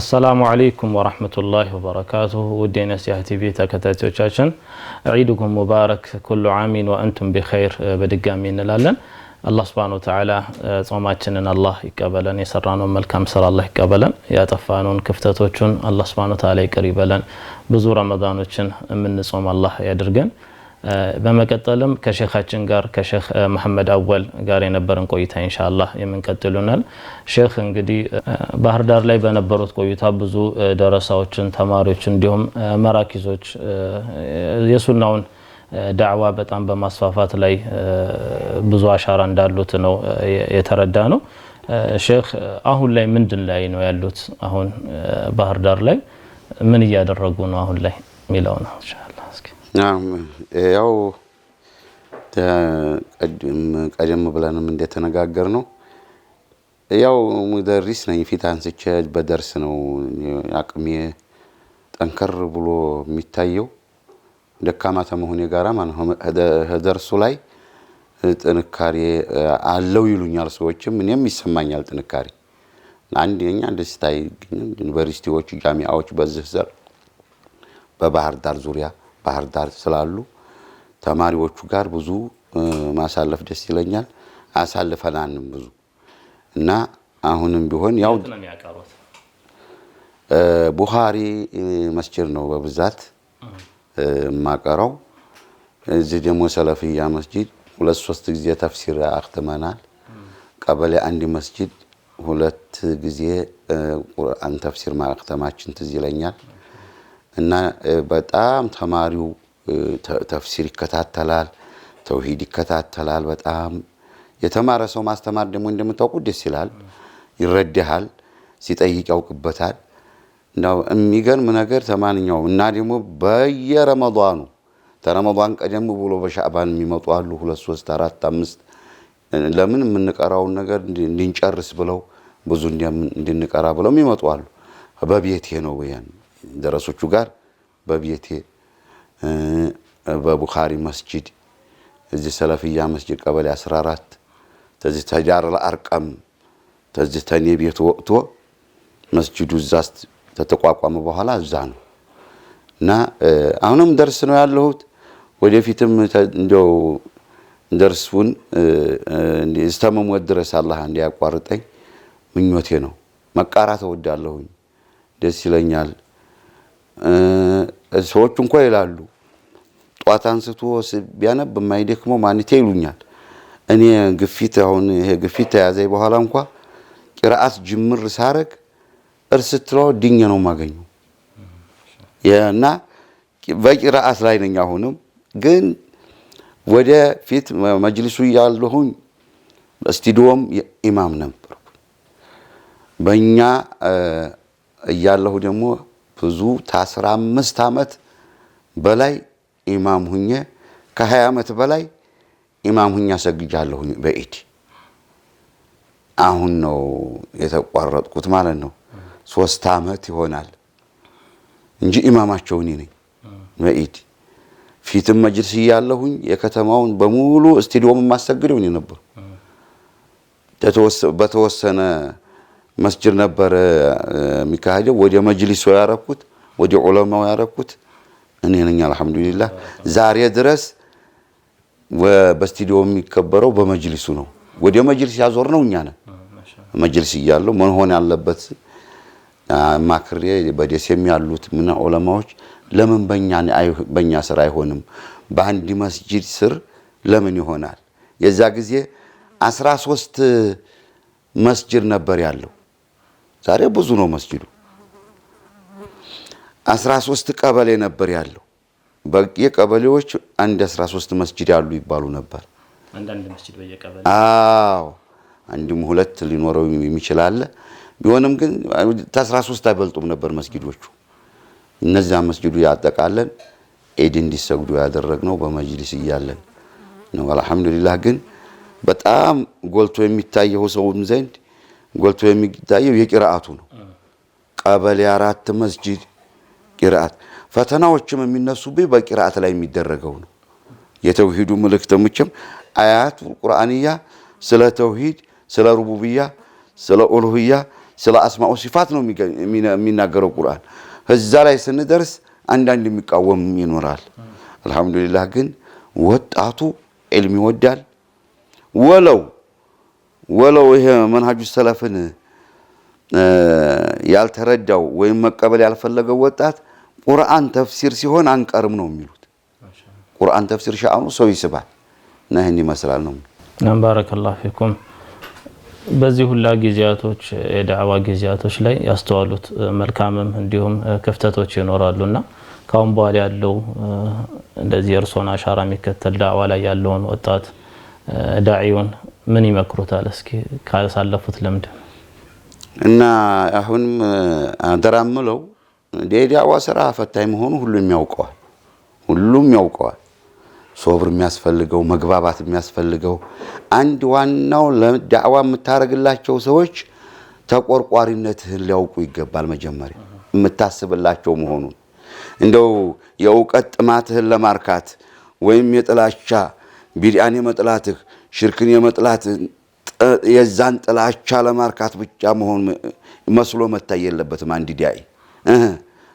السلام عليكم ورحمة الله وبركاته ودينا سياحة تي في تكتاتوچاچن عيدكم مبارك كل عام وأنتم بخير بدقامي نلالن الله سبحانه وتعالى صوماچنن الله يقبلن يسرانو ملكام سر الله يقبلن ያጠፋኑን ክፍተቶቹን الله سبحانه وتعالى ይቅር ይበለን ብዙ ረመዳኖችን ምንጾም الله ያድርገን በመቀጠልም ከሼኻችን ጋር ከሼኽ መሐመድ አወል ጋር የነበረን ቆይታ ኢንሻአላህ የምንቀጥሉናል ሼኽ እንግዲህ ባህር ዳር ላይ በነበሩት ቆይታ ብዙ ደረሳዎችን ተማሪዎች እንዲሁም መራኪዞች የሱናውን ዳዕዋ በጣም በማስፋፋት ላይ ብዙ አሻራ እንዳሉት ነው የተረዳ ነው ሼኽ አሁን ላይ ምንድን ላይ ነው ያሉት አሁን ባህር ዳር ላይ ምን እያደረጉ ነው አሁን ላይ ሚለው ነው ኢንሻአላህ نعم ያው ቀደም ብለንም እንደተነጋገርነው ያው ሙደሪስ ነኝ ፊት አንስቼ በደርስ ነው አቅሜ ጠንከር ብሎ የሚታየው ደካማ ተመሆኔ ጋራ ማለት ነው ደርሱ ላይ ጥንካሬ አለው ይሉኛል ሰዎችም እኔም ይሰማኛል ጥንካሬ አንደኛ ደስታይ ዩኒቨርሲቲዎች ጃሚዓዎች በዚህ ዘር በባህር ዳር ዙሪያ ባህር ዳር ስላሉ ተማሪዎቹ ጋር ብዙ ማሳለፍ ደስ ይለኛል አሳልፈናንም ብዙ እና አሁንም ቢሆን ያው ቡኻሪ መስጂድ ነው በብዛት ማቀራው እዚህ ደግሞ ሰለፊያ መስጂድ ሁለት ሶስት ጊዜ ተፍሲር አክተማናል ቀበሌ አንድ መስጂድ ሁለት ጊዜ ቁርአን ተፍሲር ማክተማችን ትዝ ይለኛል እና በጣም ተማሪው ተፍሲር ይከታተላል ተውሂድ ይከታተላል በጣም የተማረ ሰው ማስተማር ደግሞ እንደምታውቁት ደስ ይላል ይረዳሃል ሲጠይቅ ያውቅበታል ነው የሚገርም ነገር ተማንኛው እና ደግሞ በየረመዳኑ ተረመዳን ቀደም ብሎ በሻዕባን የሚመጡ አሉ 2 3 4 5 ለምን የምንቀራው ነገር እንድንጨርስ ብለው ብዙ እንድንቀራ ብለው የሚመጡ አሉ በቤቴ ነው ወያን ደረሶቹ ጋር በቤቴ በቡኻሪ መስጂድ እዚህ ሰለፊያ መስጂድ ቀበሌ 14 ተዚህ ተጃር ለአርቀም ተዚህ ተኔ ቤት ወጥቶ መስጂዱ ዛስት ተተቋቋመ በኋላ እዛ ነው እና አሁንም ደርስ ነው ያለሁት ወደፊትም እንደው ደርሱን እስከመሞት ድረስ አላህ እንዲያቋርጠኝ ምኞቴ ነው መቃራት ወዳለሁኝ ደስ ይለኛል ሰዎች እንኳን ይላሉ ጧት አንስቶ ቢያነብ የማይደክመው ማንቴ ይሉኛል እኔ ግፊት አሁን ይሄ ግፊት ተያዘይ በኋላ እንኳን ቂራአት ጅምር ሳረግ እርስትለው ድኝ ነው ማገኘው ያና በቂራአት ላይ ነኝ አሁንም ግን ወደ ፊት መጅሊሱ ያለሁኝ ስቱዲዮም ኢማም ነበር በእኛ ያለሁ ደግሞ ብዙ 15 አመት በላይ ኢማም ሁኜ ከ20 አመት በላይ ኢማም ሁኛ ሰግጃለሁ በኢድ አሁን ነው የተቋረጥኩት ማለት ነው 3 አመት ይሆናል እንጂ ኢማማቸው እኔ ነኝ በኢድ ፊትም መጅልስ ያለሁኝ የከተማውን በሙሉ ስቱዲዮም ማሰግደው እኔ ነበር በተወሰነ መስጂድ ነበር ሚካሄደው ወደ መጅሊሱ ያረኩት ወደ ዑለማው ያረኩት እኔ ነኝ አልহামዱሊላህ ዛሬ ድረስ በስቱዲዮ የሚከበረው በመጅሊሱ ነው ወደ መጅሊስ ያዞርነው እኛ ነን መጅሊስ ይያለው ምን ሆነ ያለበት ማክሬ በደሴም ያሉት ምን ዑለማዎች ለምን በእኛ ስራ አይሆንም በአንድ መስጂድ ስር ለምን ይሆናል የዛ ጊዜ 13 መስጂድ ነበር ያለው ዛሬ ብዙ ነው መስጂዱ 13 ቀበሌ ነበር ያለው በየቀበሌዎች አንድ 13 መስጂድ ያሉ ይባሉ ነበር አንድ መስጂድ በየቀበሌ አዎ አንድም ሁለት ሊኖረው የሚችላል ቢሆንም ግን 13 አይበልጡም ነበር መስጊዶቹ እነዛ መስጂዱ ያጠቃለን ኤድ እንዲሰግዱ ያደረግነው በመጅሊስ ይያለን ነው አልহামዱሊላህ ግን በጣም ጎልቶ የሚታየው ሰውም ዘንድ ጎልቶ የሚታየው የቂራአቱ ነው ቀበሌ 4 መስጂድ ቂራአት ፈተናዎችም የሚነሱብኝ በቂራአት ላይ የሚደረገው ነው የተውሂዱ መልእክተኞችም አያቱ ቁርአንያ ስለ ተውሂድ ስለ ሩቡብያ ስለ ኡሉህያ ስለ አስማኡ ሲፋት ነው የሚናገረው ቁርአን እዛ ላይ ስንደርስ አንዳንድ የሚቃወም ይኖራል አልহামዱሊላህ ግን ወጣቱ ዒልም ይወዳል ወለው ይሄ መንሃጁ ሰለፍን ያልተረዳው ወይም መቀበል ያልፈለገው ወጣት ቁርአን ተፍሲር ሲሆን አንቀርም ነው የሚሉት ቁርአን ተፍሲር ሻአኑ ሰው ይስባል እና ይሄን ይመስላል ነው ባረከላሁ ፊኩም በዚህ ሁላ ጊዜያቶች የዳዕዋ ጊዜያቶች ላይ ያስተዋሉት መልካምም እንዲሁም ክፍተቶች ይኖራሉና ካሁን በኋላ ያለው እንደዚህ እርሶን አሻራ የሚከተል ዳዕዋ ላይ ያለውን ወጣት ዳዒውን ምን ይመክሩታል እስኪ ካሳለፉት ልምድ እና አሁን አደራምለው ዳዕዋ ስራ ፈታኝ መሆኑ ሁሉም ያውቀዋል ሶብር የሚያስፈልገው መግባባት የሚያስፈልገው አንድ ዋናው ለዳዕዋ የምታረግላቸው ሰዎች ተቆርቋሪነትህን ሊያውቁ ይገባል መጀመሪያ የምታስብላቸው መሆኑን እንደው የእውቀት ጥማትህን ለማርካት ወይም የጥላቻ ቢድዓን የመጥላትህ ሽርክን የመጥላት የዛን ጥላቻ ለማርካት ብቻ መሆን መስሎ መታይ የለበትም አንድ ዳዒ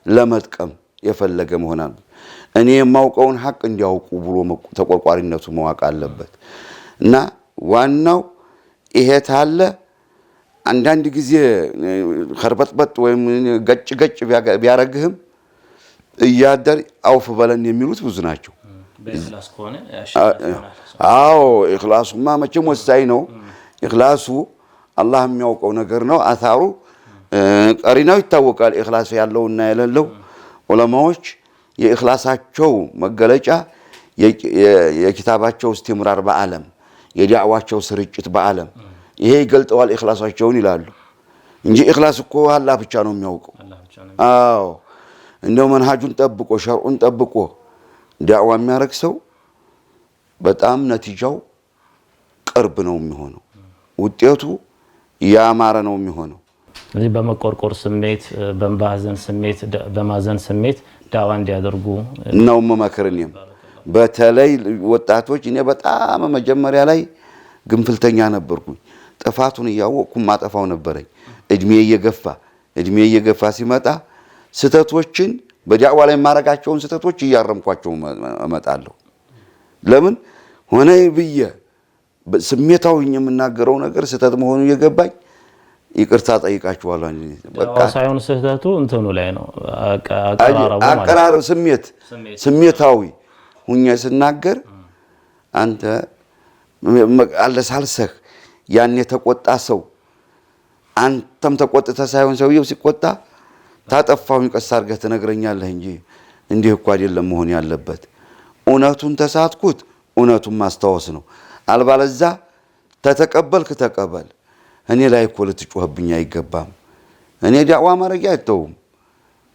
ለመጥቀም የፈለገ መሆን አለ እኔ የማውቀውን ሐቅ እንዲያውቁ ብሎ ተቆርቋሪነቱ መዋቅ አለበት እና ዋናው ይሄ ታለ አንዳንድ ጊዜ خربطبط ወይም ገጭ ቢያረግህም እያደር አውፍ በለን የሚሉት ብዙ ናቸው በእخلاص ከሆነ አዎ ኢኽላሱማ መቼም ወሳኝ ነው ኢኽላሱ አላህ የሚያውቀው ነገር ነው አታሩ ቀሪናው ይታወቃል ኢኽላስ ያለውና የሌለው ዑለማዎች የኢኽላሳቸው መገለጫ የኪታባቸው እስቲምራር በአለም የዳዕዋቸው ስርጭት በአለም ይሄ ይገልጠዋል ኢኽላሳቸውን ይላሉ እንጂ ኢኽላስ እኮ አላህ ብቻ ነው የሚያውቀው አዎ እንደው መንሃጁን ጠብቆ ሸርዑን ጠብቆ ዳዕዋ የሚያረግ ሰው በጣም ነቲጃው ቅርብ ነው የሚሆነው ውጤቱ ያማረ ነው የሚሆነው ስለዚህ በመቆርቆር ስሜት በማዘን ስሜት ዳዕዋ እንዲያደርጉ ነው መመከረኝም በተለይ ወጣቶች እኔ በጣም መጀመሪያ ላይ ግንፍልተኛ ነበርኩኝ ጥፋቱን ያወቅኩ ማጠፋው ነበረኝ እድሜ እየገፋ ሲመጣ ስተቶችን በዳዕዋ ላይ ማረጋቸውን ስተቶች እያረምኳቸው እመጣለሁ ለምን ሆነ ብዬ ስሜታውኝ የምናገረው ነገር ስተት መሆኑ የገባኝ ይቅርታ ጠይቃችኋለሁ በቃ ሳይሆን ስተቱ እንትኑ ላይ ነው አቀራረቡ ስሜታዊ ሁኛ ስናገር አንተ አለሳልሰህ ያን የተቆጣ ሰው አንተም ተቆጥተ ሳይሆን ሰውየው ሲቆጣ ታጠፋውኝ ቀስ አድርገህ ትነግረኛለህ እንጂ እንዲህ እኮ አይደለም መሆን ያለበት ኡነቱን ተሳትኩት ኡነቱን ማስተዋወስ ነው አልባለዛ ተተቀበልክ ተቀበል እኔ ላይ እኮ ልትጮህብኝ አይገባም እኔ ዳዕዋ ማረግ አይተውም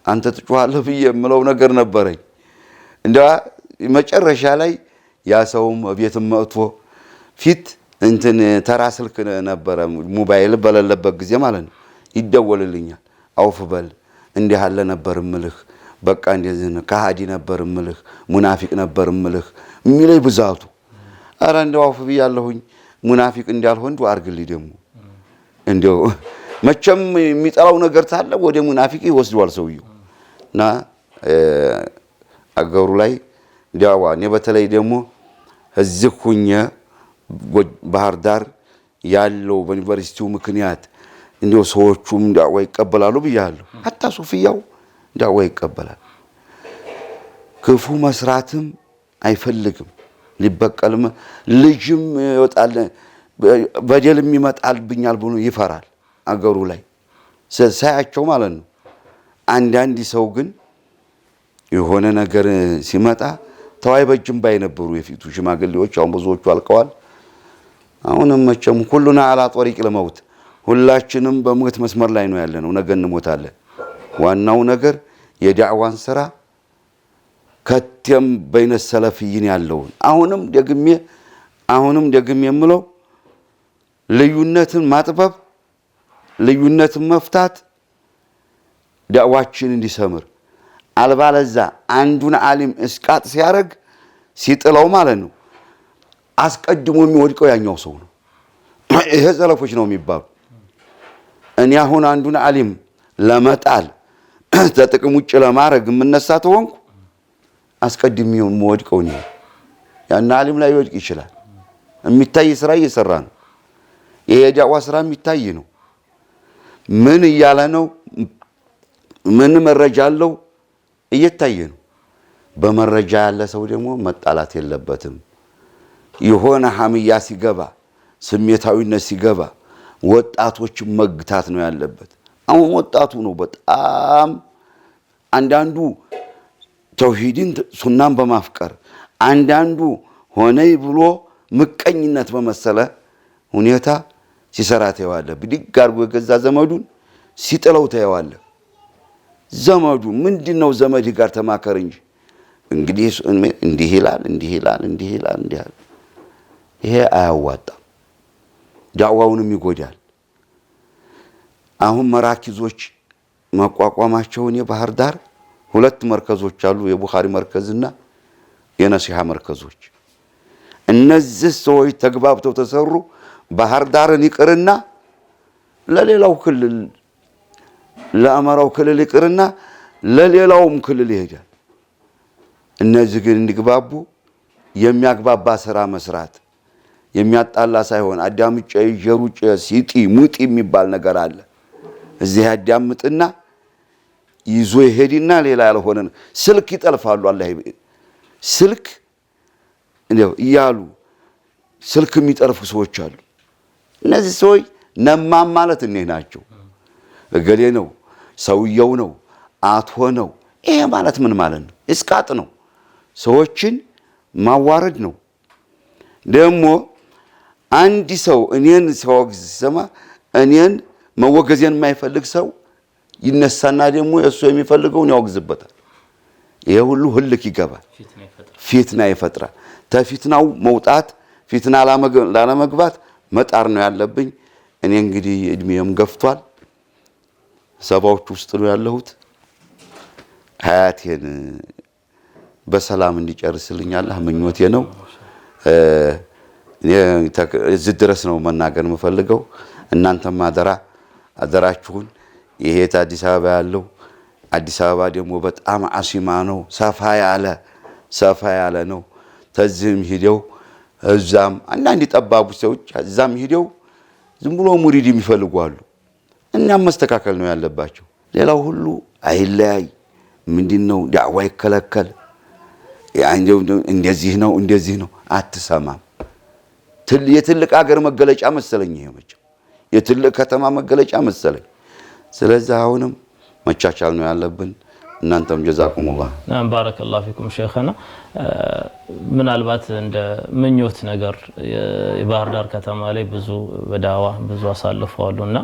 አንተ ትጮሃለህ ብዬ የምለው ነገር ነበረኝ እንዳ መጨረሻ ላይ ያ ሰውም ቤትም መጥቶ ፊት እንትን ተራ ስልክ ነበረ ሞባይል በለለበት ጊዜ ማለት ነው ይደወልልኛል አውፍ በል እንዲህ አለ ነበር ምልህ በቃ እንደዚህ ከሃዲ ነበር ምልህ ሙናፊቅ ነበር ምልህ ሚለይ ብዛቱ አረ እንደው አውፍ ብያለሁኝ ሙናፊቅ እንዳልሆን ዱ አርግልኝ ደሞ እንደው መቼም የሚጠላው ነገር ታለ ወደ ሙናፊቅ ይወስደዋል ሰውየው እና አገሩ ላይ ዳዕዋ ነው በተለይ ደሞ እዚህ ሁኛ ባህር ዳር ያለው በዩኒቨርሲቲው ምክንያት እንደው ሰዎቹም ዳዕዋ ይቀበላሉ ብያለሁ hatta ሱፊያው ዳዕዋ ይቀበላል ክፉ መስራትም አይፈልግም ሊበቀልም ልጅም ይወጣል በደልም ይመጣልብኛል ብሎ ይፈራል አገሩ ላይ ሳያቸው ማለት ነው አንዳንድ ሰው ግን የሆነ ነገር ሲመጣ ተዋይ በጅም ባይነበሩ የፊቱ ሽማግሌዎች አሁን ብዙዎቹ አልቀዋል አሁንም መቼም ሁሉና አላ ጦሪቅ ለሞት ሁላችንም በሞት መስመር ላይ ነው ያለነው ነገ እንሞታለን ዋናው ነገር የዳዕዋን ስራ ከተም በይነ ሰለፊይን ያለው አሁንም ደግሜ የምለው ልዩነትን ማጥበብ ልዩነትን መፍታት ዳዕዋችን እንዲሰምር አልባለዛ አንዱን ዓሊም እስቃጥ ሲያረግ ሲጥለው ማለት ነው አስቀድሞ የሚወድቀው ያኛው ሰው ነው ይሄ ሰለፎች ነው የሚባሉ እኔ አሁን አንዱን ዓሊም ለመጣል ተጥቅም ውጭ ለማድረግ የምነሳ ተወንኩ አስቀድሜው የምወድቀው ነው። ያን ዓሊም ላይ ይወድቅ ይችላል። የሚታይ ስራ እየሰራ ነው። ይሄ ዳዋ ስራ የሚታይ ነው። ምን እያለ ነው? ምን መረጃ አለው? እየታየ ነው። በመረጃ ያለ ሰው ደግሞ መጣላት የለበትም። የሆነ ሐምያ ሲገባ ስሜታዊነት ሲገባ ወጣቶችን መግታት ነው ያለበት። አሁን ወጣቱ ነው በጣም አንዳንዱ ተውሂድን ሱናን በማፍቀር አንዳንዱ ሆነ ብሎ ምቀኝነት በመሰለ ሁኔታ ሲሰራ ታየዋለ። ብድግ አድርጎ የገዛ ዘመዱን ሲጥለው ታየዋለ። ዘመዱ ምንድነው? ዘመድ ጋር ተማከር እንጂ እንግዲህ እንዲህ ይላል እንዲህ ይላል እንዲህ ይላል እንዲህ ይላል። ይሄ አያዋጣም፣ ዳዋውንም ይጎዳል። አሁን መራኪዞች ማቋቋማቸውን የባህር ዳር 2 መርከዞች አሉ፣ የቡኻሪ መርከዝና የነሲሃ መርከዞች። እነዚህ ሰዎች ተግባብተው ተሰሩ። ባህር ዳርን ይቅርና ለሌላው ክልል ለአማራው ክልል ይቅርና ለሌላውም ክልል ይሄዳል። እነዚህ ግን እንዲግባቡ የሚያግባባ ስራ መስራት የሚያጣላ ሳይሆን አዳምጬ ጀሩጬ ሲጢ ሙጢ የሚባል ነገር አለ። እዚህ ያዳምጥና ይዞ ይሄድና ሌላ ያልሆነ ስልክ ይጠልፋሉ። አላህ ስልክ እያሉ ስልክ የሚጠልፉ ሰዎች አሉ። እነዚህ ሰዎች ነማም ማለት እነዚህ ናቸው። እገሌ ነው፣ ሰውየው ነው፣ አቶ ነው። ይሄ ማለት ምን ማለት ነው? እስቃጥ ነው። ሰዎችን ማዋረድ ነው። ደግሞ አንድ ሰው እኔን ሲያወግዝ ሲሰማ እኔን መወገዜን የማይፈልግ ሰው ይነሳና ደግሞ እሱ የሚፈልገውን ያወግዝበታል። ይሄ ሁሉ ህልክ ይገባል፣ ፊትና ይፈጥራል። ተፊትናው መውጣት ፊትና ላለመግባት መጣር ነው ያለብኝ። እኔ እንግዲህ እድሜም ገፍቷል፣ 70ዎች ውስጥ ነው ያለሁት። ሀያቴን በሰላም እንዲጨርስልኝ አላህ ምኞቴ ነው። እዚህ ድረስ ነው መናገር የምፈልገው። እናንተም አደራችሁን። ይሄ አዲስ አበባ ያለው አዲስ አበባ ደግሞ በጣም አሲማ ነው፣ ሰፋ ያለ ነው። ተዚህም ሂደው እዛም አንዳንድ ጠባቡ ሰዎች እዛም ሂደው ዝም ብሎ ሙሪድ የሚፈልጉ አሉ። እናም መስተካከል ነው ያለባቸው። ሌላው ሁሉ አይለያይ። ምንድነው ዳዕዋ ይከለከል፣ እንደዚህ ነው አትሰማም። የትልቅ ሀገር መገለጫ መሰለኝ ይሄ መቼም የትልቅ ከተማ መገለጫ መሰለኝ። ስለዚህ አሁንም መቻቻል ነው ያለብን። እናንተም ጀዛኩሙላህ ባረከላሁ ፊኩም ሼኸና። ምናልባት እንደ ምኞት ነገር የባህር ዳር ከተማ ላይ ብዙ በዳዋ ብዙ አሳልፈዋሉና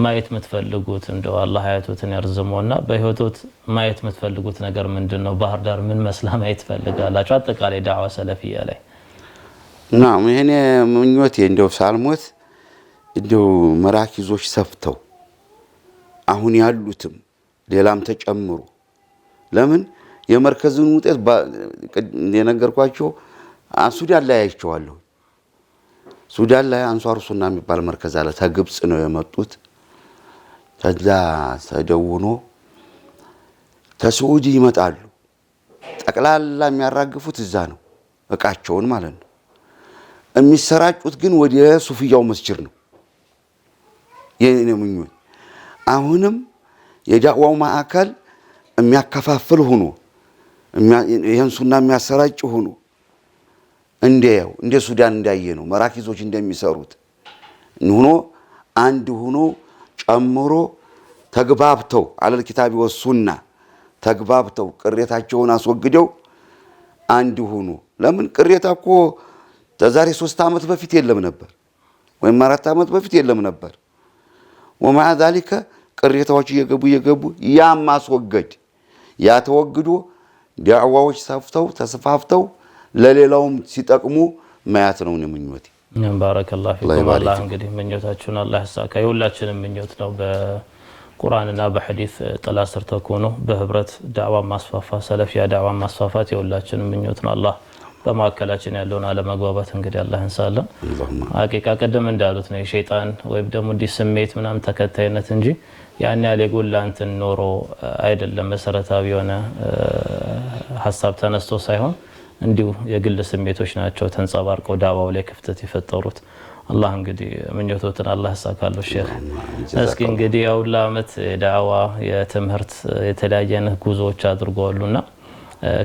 ማየት የምትፈልጉት እንደው አላህ ሀያቶትን ያርዝመውና በህይወቶት ማየት የምትፈልጉት ነገር ምንድነው? ባህር ዳር ምን መስላ ማየት ፈልጋላችሁ? አጠቃላይ ዳዋ ሰለፊያ ላይ ናም እኔ ምኞቴ እንደው ሳልሞት እንደው መራኪዞች ሰፍተው አሁን ያሉትም ሌላም ተጨምሮ ለምን የመርከዙን ውጤት የነገርኳቸው ሱዳን ላይ አይቼዋለሁ። ሱዳን ላይ አንሷር ሱና የሚባል መርከዝ አለ። ከግብጽ ነው የመጡት። ከዛ ተደውኖ ከሳዑዲ ይመጣሉ። ጠቅላላ የሚያራግፉት እዛ ነው እቃቸውን ማለት ነው። የሚሰራጩት ግን ወደ ሱፊያው መስጂድ ነው። የኔ ምኞት አሁንም የዳዕዋው ማዕከል የሚያከፋፍል ሆኖ ይሄን ሱና የሚያሰራጭ ሆኖ እንደ ሱዳን እንዳየ ነው መራኪዞች እንደሚሰሩት ሆኖ አንድ ሆኖ ጨምሮ ተግባብተው አለል ኪታቢ ወሱና ተግባብተው ቅሬታቸውን አስወግደው አንድ ሆኖ ለምን ቅሬታ እኮ ተዛሬ 3 ዓመት በፊት የለም ነበር ወይም 4 ዓመት በፊት የለም ነበር። ومع ذلك ቅሬታዎች እየገቡ ያ ማስወገድ ያ ተወግዶ ዳዕዋዎች ሰፍተው ተስፋፍተው ለሌላውም ሲጠቅሙ ማያት ነው ምኞቴ። ባረከላሁ ፊኩም። አላህ እንግዲህ ምኞታችሁን አላህ ያሳካ። የሁላችንም ምኞት ነው በቁርአንና በሐዲስ ጥላ ስር ተኮኖ በህብረት ዳዕዋ ማስፋፋት ሰለፊያ ዳዕዋ ማስፋፋት የሁላችንም ምኞት ነው። አላህ በማከላችን ያለውን አለመግባባት እንግዲህ አላህ እንሳለን ሐቂቃ ቀደም እንዳሉት ነው የሸይጣን ወይም ደግሞ ስሜት ምናምን ተከታይነት እንጂ ያን ያለ ጎላ እንትን ኖሮ አይደለም መሰረታዊ የሆነ ሐሳብ ተነስቶ ሳይሆን እንዲሁ የግል ስሜቶች ናቸው ተንጸባርቀው ዳዋው ላይ ክፍተት የፈጠሩት አላህ እንግዲህ ምኞቶትን አላህ ያሳካለው ሼክ እስኪ እንግዲህ ያው ለአመት ዳዋ የትምህርት የተለያየ ጉዞዎች አድርገዋሉና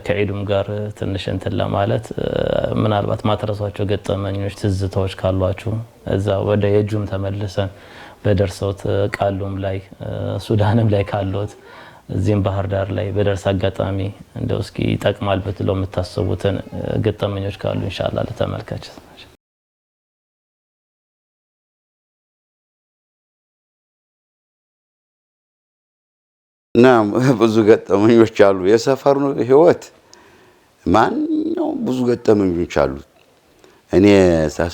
ከዒዱም ጋር ትንሽ እንትን ለማለት ምናልባት ማትረሳቸው ገጠመኞች ትዝታዎች ካሏችሁ እዛ ወደ የጁም ተመልሰን በደርሰውት ቃሉም ላይ ሱዳንም ላይ ካሉት እዚህም ባህር ዳር ላይ በደርስ አጋጣሚ እንደው እስኪ ይጠቅማል ብትለው የምታስቡትን ገጠመኞች ካሉ ኢንሻአላህ ለተመልካች ናም ብዙ ገጠመኞች አሉ የሰፈር ህይወት ማንኛው ብዙ ገጠመኞች አሉ እኔ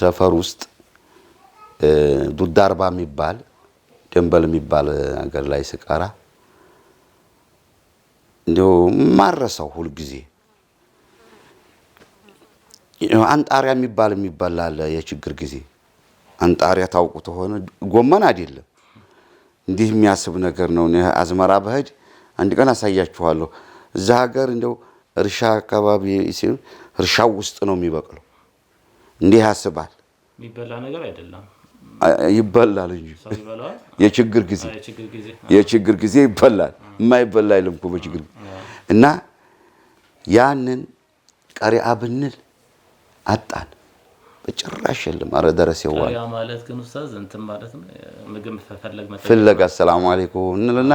ሰፈር ውስጥ ዱዳርባ የሚባል ደንበል የሚባል ሀገር ላይ ስቀራ እንደው ማረሳው ሁሉ ጊዜ አንጣሪያ የሚባል አለ የችግር ጊዜ አንጣሪያ ታውቁት ሆነ ጎመን አይደለም እንዲህ የሚያስብ ነገር ነው አዝመራ በህድ አንድ ቀን አሳያችኋለሁ እዛ ሀገር እንደው እርሻ አካባቢ ሲል እርሻው ውስጥ ነው የሚበቅለው እንዲህ ያስባል የሚበላ ነገር አይደለም ይበላል እንጂ የችግር ጊዜ ይበላል የማይበላ አይልም እኮ በችግር እና ያንን ቀሪአ ብንል አጣን በጭራሽ የለም አረ ደረስ ይዋል ቀሪአ ማለት ግን ኡስታዝ እንትን ማለት ነው ምግብ ፈለግ አሰላሙ አለይኩም እንልና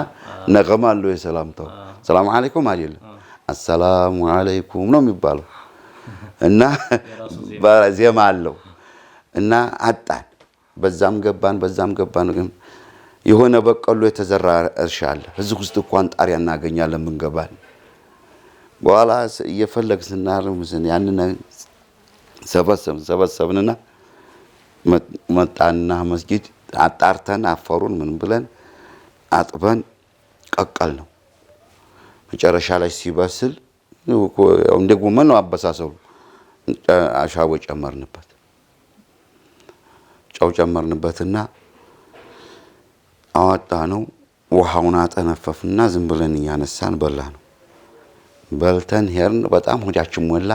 ነቀማሉ የሰላምታው ሰላም አለይኩም አይደለም አሰላሙ አለይኩም ነው የሚባለው እና በዜማ አለው እና አጣን በዛም ገባን ግን የሆነ በቀሎ የተዘራ እርሻ አለ እዚህ ውስጥ እንኳን ጣሪያ እናገኛለን ምንገባል በኋላ እየፈለግስና ያንን ሰበሰብንና መጣና መስጊድ አጣርተን አፈሩን ምን ብለን አጥበን ቀቀል ነው መጨረሻ ላይ ሲበስል እንደ ጎመን ነው አበሳሰሉ አሻቦ ጨመርንበት ጨው ጨመርንበትና አወጣ ነው ውሃውን አጠነፈፍና ዝም ብለን ያነሳን በላ ነው በልተን ሄርን በጣም ሆዳችን ሞላ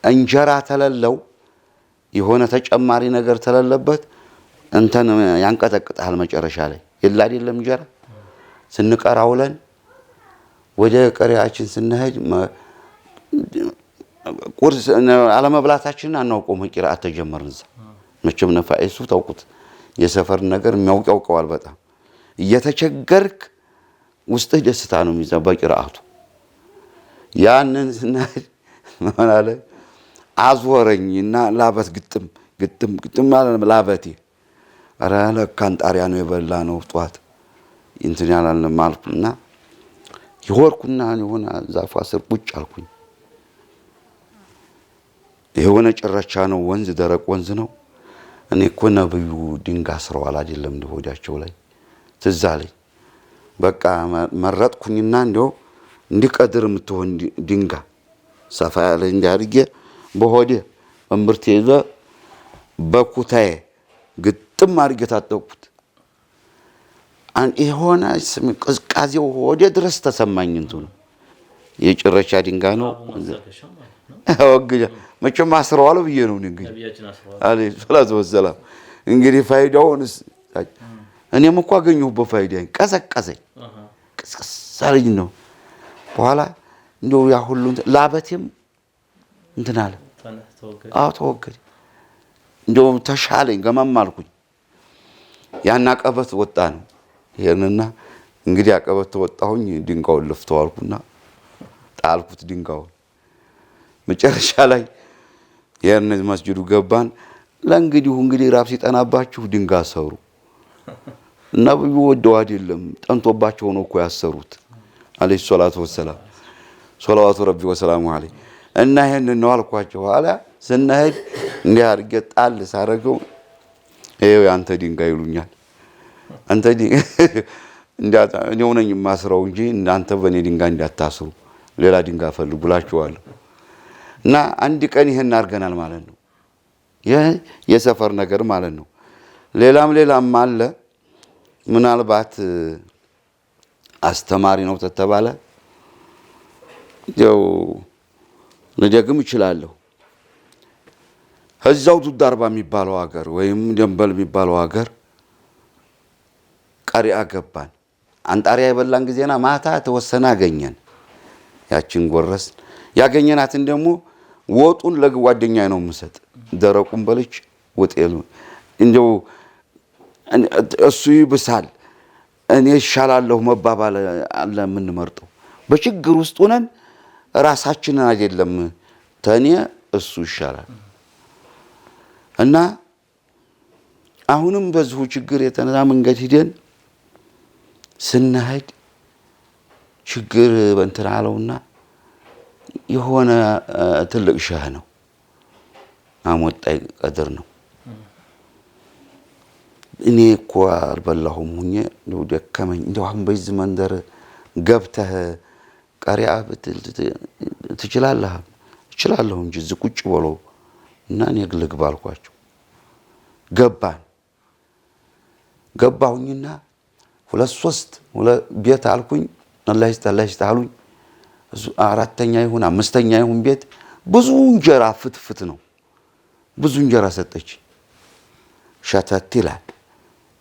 እንጀራ ተለለው የሆነ ተጨማሪ ነገር ተለለበት እንተን ያንቀጠቅጣል መጨረሻ ላይ ይላ አይደለም እንጀራ ስንቀራውለን ወደ ቀሪያችን ስንሄድ ቁርስ አለመብላታችንን አናውቀውም ቂራአት ተጀመርን መቼም ነፋይሱ ታውቁት የሰፈር ነገር የሚያውቀዋል በጣም እየተቸገርክ ውስጥ ደስታ ነው የሚዘባ በቂራአቱ ያንን ስንሄድ ማናለ አዝወረኝና ላበት ግጥም ማለት ላበቴ አረ ለካን ጣሪያ ነው የበላ ነው ጧት እንትን ያላልን ማልኩና ይወርኩና የሆነ ዛፍ ስር ቁጭ አልኩኝ የሆነ ጭራቻ ነው ወንዝ ደረቅ ወንዝ ነው እኔ እኮ ነብዩ ድንጋይ አስረዋል አይደለም እንደሆዳቸው ላይ ትዛለኝ በቃ መረጥኩኝና እንደው እንዲቀድር የምትሆን ድንጋይ ሰፋ ያለ እንዲያርጌ በሆዴ እምብርት ይዘ በኩታዬ ግጥም አርጌ ታጠቁት የሆነ ስም ቅዝቃዜው ሆዴ ድረስ ተሰማኝ እንትን የጭራቻ ድንጋይ ነው ወግጃ መቼም አስረዋል ብዬ ነው እንግዲህ አለይ ሰላቱ ወሰላም እንግዲህ ፋይዳውንስ እኔም እኮ አገኘሁበት ፋይዳኝ ቀዘቀዘኝ ቀዘቀዘኝ ነው በኋላ እንደው ያ ሁሉ ላበቴም እንትን አለ ተወገደ እንደው ተሻለኝ ገማም አልኩኝ ያና ቀበት ወጣ ነው ይሄንና እንግዲህ አቀበት ወጣሁኝ ድንጋውን ለፍተው አልኩና ጣልኩት ድንጋውን መጨረሻ ላይ የእነዚህ መስጂዱ ገባን ለእንግዲህ ራብ ሲጠናባችሁ ድንጋይ ሰሩ ነብዩ ወደው አይደለም ጠንቶባቸው ነው እኮ ያሰሩት አለይሂ ሰላቱ ወሰላም ሶላዋቱ ረቢ ወሰላሙ ዐለይሂ እና ይሄን ነው አልኳቸው ኋላ ስንሄድ እንዲህ አድርጌ ጣል ሳረገው ይሄው ያንተ ድንጋይ ይሉኛል አንተ እንዴት እኔው ነኝ ማስራው እንጂ እናንተ በኔ ድንጋይ እንዳታስሩ ሌላ ድንጋይ ፈልጉላችኋለሁ እና አንድ ቀን ይሄን አድርገናል ማለት ነው። የሰፈር ነገር ማለት ነው። ሌላም አለ። ምናልባት አስተማሪ ነው ተተባለ ያው ልደግም እችላለሁ። እዛው ዱዳርባ የሚባለው ሀገር ወይም ደንበል የሚባለው ሀገር ቀሪያ ገባን። አንጣሪያ የበላን ጊዜና ማታ ተወሰነ አገኘን። ያችን ጎረስ ያገኘናትን ደግሞ ወጡን ለጓደኛዬ ነው የምሰጥ። ደረቁን በልች ወጤሉ እንደው እሱ ይብሳል እኔ ይሻላለሁ መባባል አለ የምንመርጠው። በችግር ውስጥ ሆነን ራሳችንን አይደለም ተኔ እሱ ይሻላል እና አሁንም በዚሁ ችግር የተነሳ መንገድ ሂደን ስንሄድ ችግር በእንትን አለውና የሆነ ትልቅ ሸህ ነው አሞጣይ ቀድር ነው። እኔ እኮ አልበላሁም ሁኜ ነው ደከመኝ። እንደው አሁን በዚህ መንደር ገብተህ ቀሪያ ትችላለህ? እችላለሁ እንጂ እዚህ ቁጭ ብሎ እና እኔ ልግባ አልኳቸው። ገባሁኝና ሁለት ሶስት ቤት አልኩኝ። አላህ ይስጥ አሉኝ። አራተኛ ይሁን አምስተኛ ይሁን ቤት ብዙ እንጀራ ፍትፍት ነው። ብዙ እንጀራ ሰጠች። ሸተት ይላል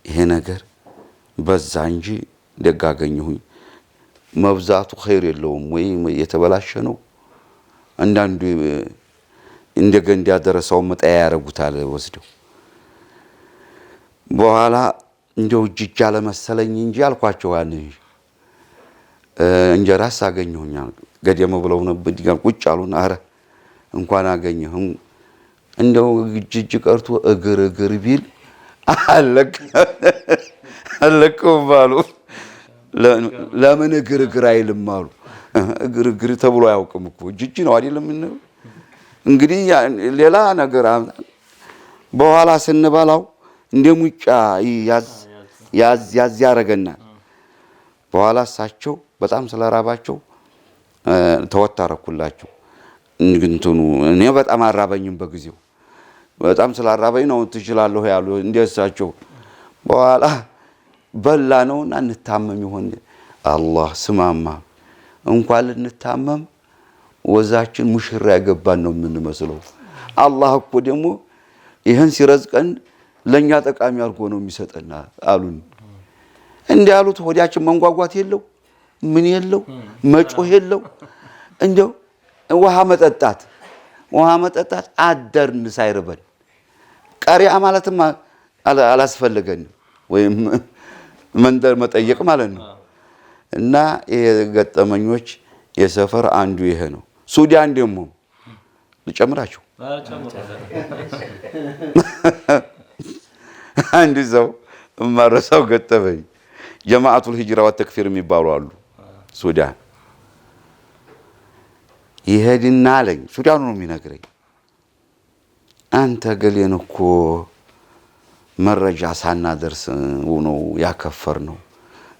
ይሄ ነገር በዛ እንጂ ደጋገኘሁኝ። መብዛቱ ኸይር የለውም ወይ የተበላሸ ነው። አንዳንዱ እንደገና እንዲያደረሰው መጣያ ያረጉታል ወስደው። በኋላ እንደው እጅ አለ መሰለኝ እንጂ አልኳቸው። ያን እንጀራስ አገኘሁኝ ገደም ብለው ነበር ዲጋን ቁጭ አሉና አረ እንኳን አገኘሁ እንደው እጅ ቀርቶ እግር ቢል አለቀው ባሉ ለምን እግር አይልም አሉ። እግር ተብሎ አያውቅም እኮ እጅ ነው አይደለም። እንግዲህ ሌላ ነገር በኋላ ስንበላው እንደሙጫ ያዝ ያረገናል። በኋላ እሳቸው በጣም ስለራባቸው ተወታረኩላቸው። እንትኑ እኔ በጣም አራበኝም በጊዜው በጣም ስላራበኝ ነው ትችላለህ ያሉ እንደሳቸው። በኋላ በላ ነውና እንታመም ይሆን አላህ ስማማ እንኳን ልንታመም ወዛችን ሙሽራ ያገባን ነው የምንመስለው። አላህ እኮ ደግሞ ይሄን ሲረዝቀን ለኛ ጠቃሚ አድርጎ ነው የሚሰጠና አሉን። እንዲያሉት ሆዲያችን መንጓጓት የለው ምን የለው መጮህ የለው እንደው ውሃ መጠጣት አደርን ሳይርበን ቀሪያ ማለትም አላስፈልገንም ወይም መንደር መጠየቅ ማለት ነው። እና የገጠመኞች የሰፈር አንዱ ይሄ ነው። ሱዳን ደግሞ ልጨምራችሁ አንድ ሰው ማረሳው ገጠመኝ። ጀማዓቱል ሂጅራ ወተክፊር የሚባሉ አሉ ሱዳን። ይሄድና አለኝ ሱዳኑ ነው የሚነግረኝ አንተ ገሌን እኮ መረጃ ሳናደርስ ነው ያከፈር ነው።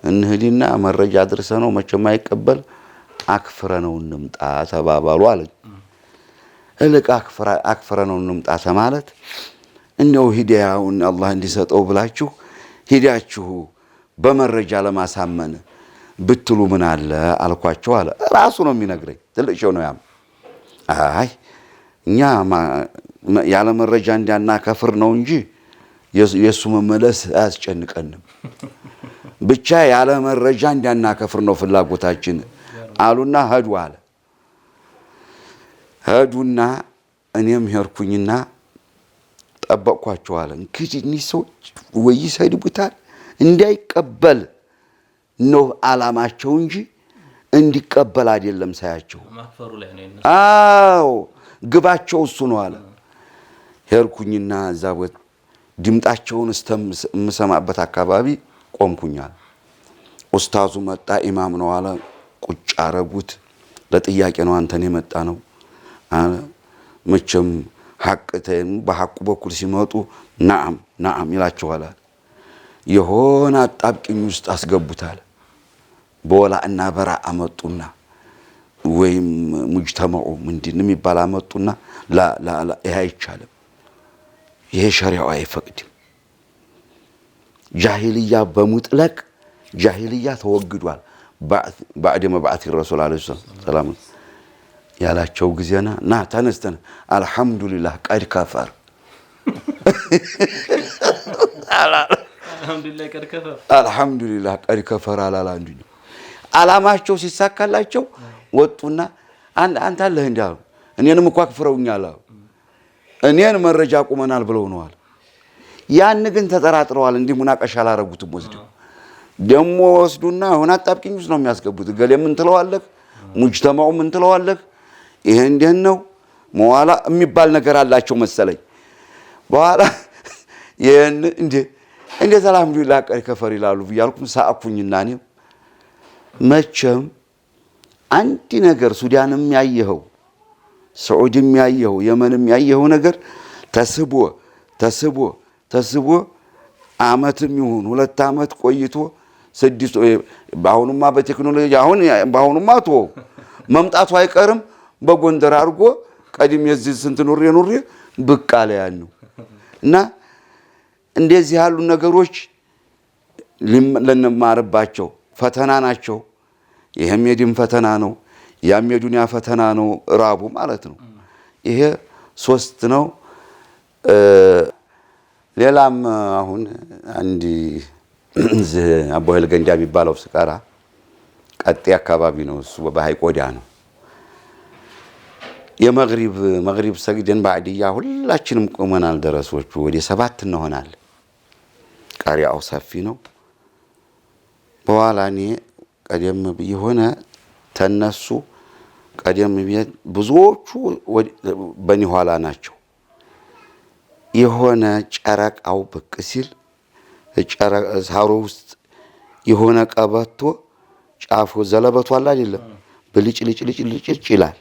እንሂድና መረጃ አድርሰ ነው መቼም አይቀበል አክፍረ ነው እንምጣ ተባባሉ አለኝ። እልቅ አክፍረ ነው እንምጣ ማለት እንደው ሂዳያውን አላህ እንዲሰጠው ብላችሁ ሂዳችሁ በመረጃ ለማሳመን ብትሉ ምን አለ አልኳቸው አለ። ራሱ ነው የሚነግረኝ ትልቅ ሸው ነው ያም። አይ እኛ ያለ መረጃ እንዲያናከፍር ነው እንጂ የሱ መመለስ አያስጨንቀንም። ብቻ ያለ መረጃ እንዲያናከፍር ነው ፍላጎታችን አሉና ሄዱ አለ። ሄዱና እኔም ሄርኩኝና ጠበቅኳቸው አለ። እንግዲህ እኒህ ሰዎች ወይ ይሰድቡታል እንዳይቀበል ነው አላማቸው እንጂ እንዲቀበል አይደለም ሳያቸው። አዎ ግባቸው እሱ ነው አለ። ሄርኩኝና ዛቦት ድምጣቸውን እስከምሰማበት አካባቢ ቆምኩኛል። ኡስታዙ መጣ። ኢማም ነው አለ። ቁጭ አረጉት። ለጥያቄ ነው አንተን የመጣ ነው አለ። መቼም ሐቅተን በሐቁ በኩል ሲመጡ ናም ይላቸዋል። የሆነ አጣብቂኝ ውስጥ አስገቡታል። በወላእና በራ አመጡና ወይም ሙጅተማኡ ምንድን የሚባል አመጡና ላ ይሄ አይቻልም ይሄ ሸሪዓው አይፈቅድም ጃሂልያ በሙጥለቅ ጃሂልያ ተወግዷል بعد مبعث الرسول عليه الصلاه والسلام ያላቸው ጊዜና ና ተነስተን አልহামዱሊላህ ቀድ ከፈር አልহামዱሊላህ ቀድ ከፈር አላላንዱ አላማቸው ሲሳካላቸው ወጡና አንተ አለህ እንዲያው እኔንም እኮ አክፍረውኛል እኔን መረጃ ቆመናል ብለው ነዋል ያን ግን ተጠራጥረዋል እንዲህ ሙናቀሻ አላረጉትም ወስደው ደሞ ወስዱና ሆነ አጣብቂኝስ ነው የሚያስገቡት ገሌ ምን ትለዋለህ ሙጅተማው ምን ትለዋለህ ይሄ እንዴት ነው መዋላ የሚባል ነገር አላቸው መሰለኝ በኋላ ይሄን እንዴ አልহামዱሊላህ ቀድ ከፈር ይላሉ ብያልኩም ሳአኩኝና እኔ መቼም አንድ ነገር ሱዳንም ያየኸው ሳዑዲም ያየኸው የመንም ያየኸው ነገር ተስቦ አመትም ይሁን 2 አመት ቆይቶ 6 ባሁንማ በቴክኖሎጂ ባሁንማ መምጣቱ አይቀርም በጎንደር አርጎ ቀድም የዚህ ስንት ኑሬ ብቃለ ያኑ እና እንደዚህ ያሉ ነገሮች ለነማርባቸው ፈተና ናቸው ይሄም የዲን ፈተና ነው ያም የዱንያ ፈተና ነው ራቡ ማለት ነው ይሄ 3 ነው ሌላም አሁን አንዲ አቦሄል ገንዳ የሚባለው ስቃራ ቀጤ አካባቢ ነው እሱ በሃይቆዳ ነው የመግሪብ ሰግደን ባዕድያ ሁላችንም ቆመናል ደረሶቹ ወደ 7 እንሆናል ቃሪያው ሰፊ ነው በኋላኔ ቀደም ቢሆነ ተነሱ ቀደም ቢት ብዙዎቹ በኒ ኋላ ናቸው የሆነ ጨረቃው ብቅ ሲል ሳሩ ውስጥ የሆነ ቀበቶ ጫፉ ዘለበቱ አለ አይደለም ብልጭ ይላል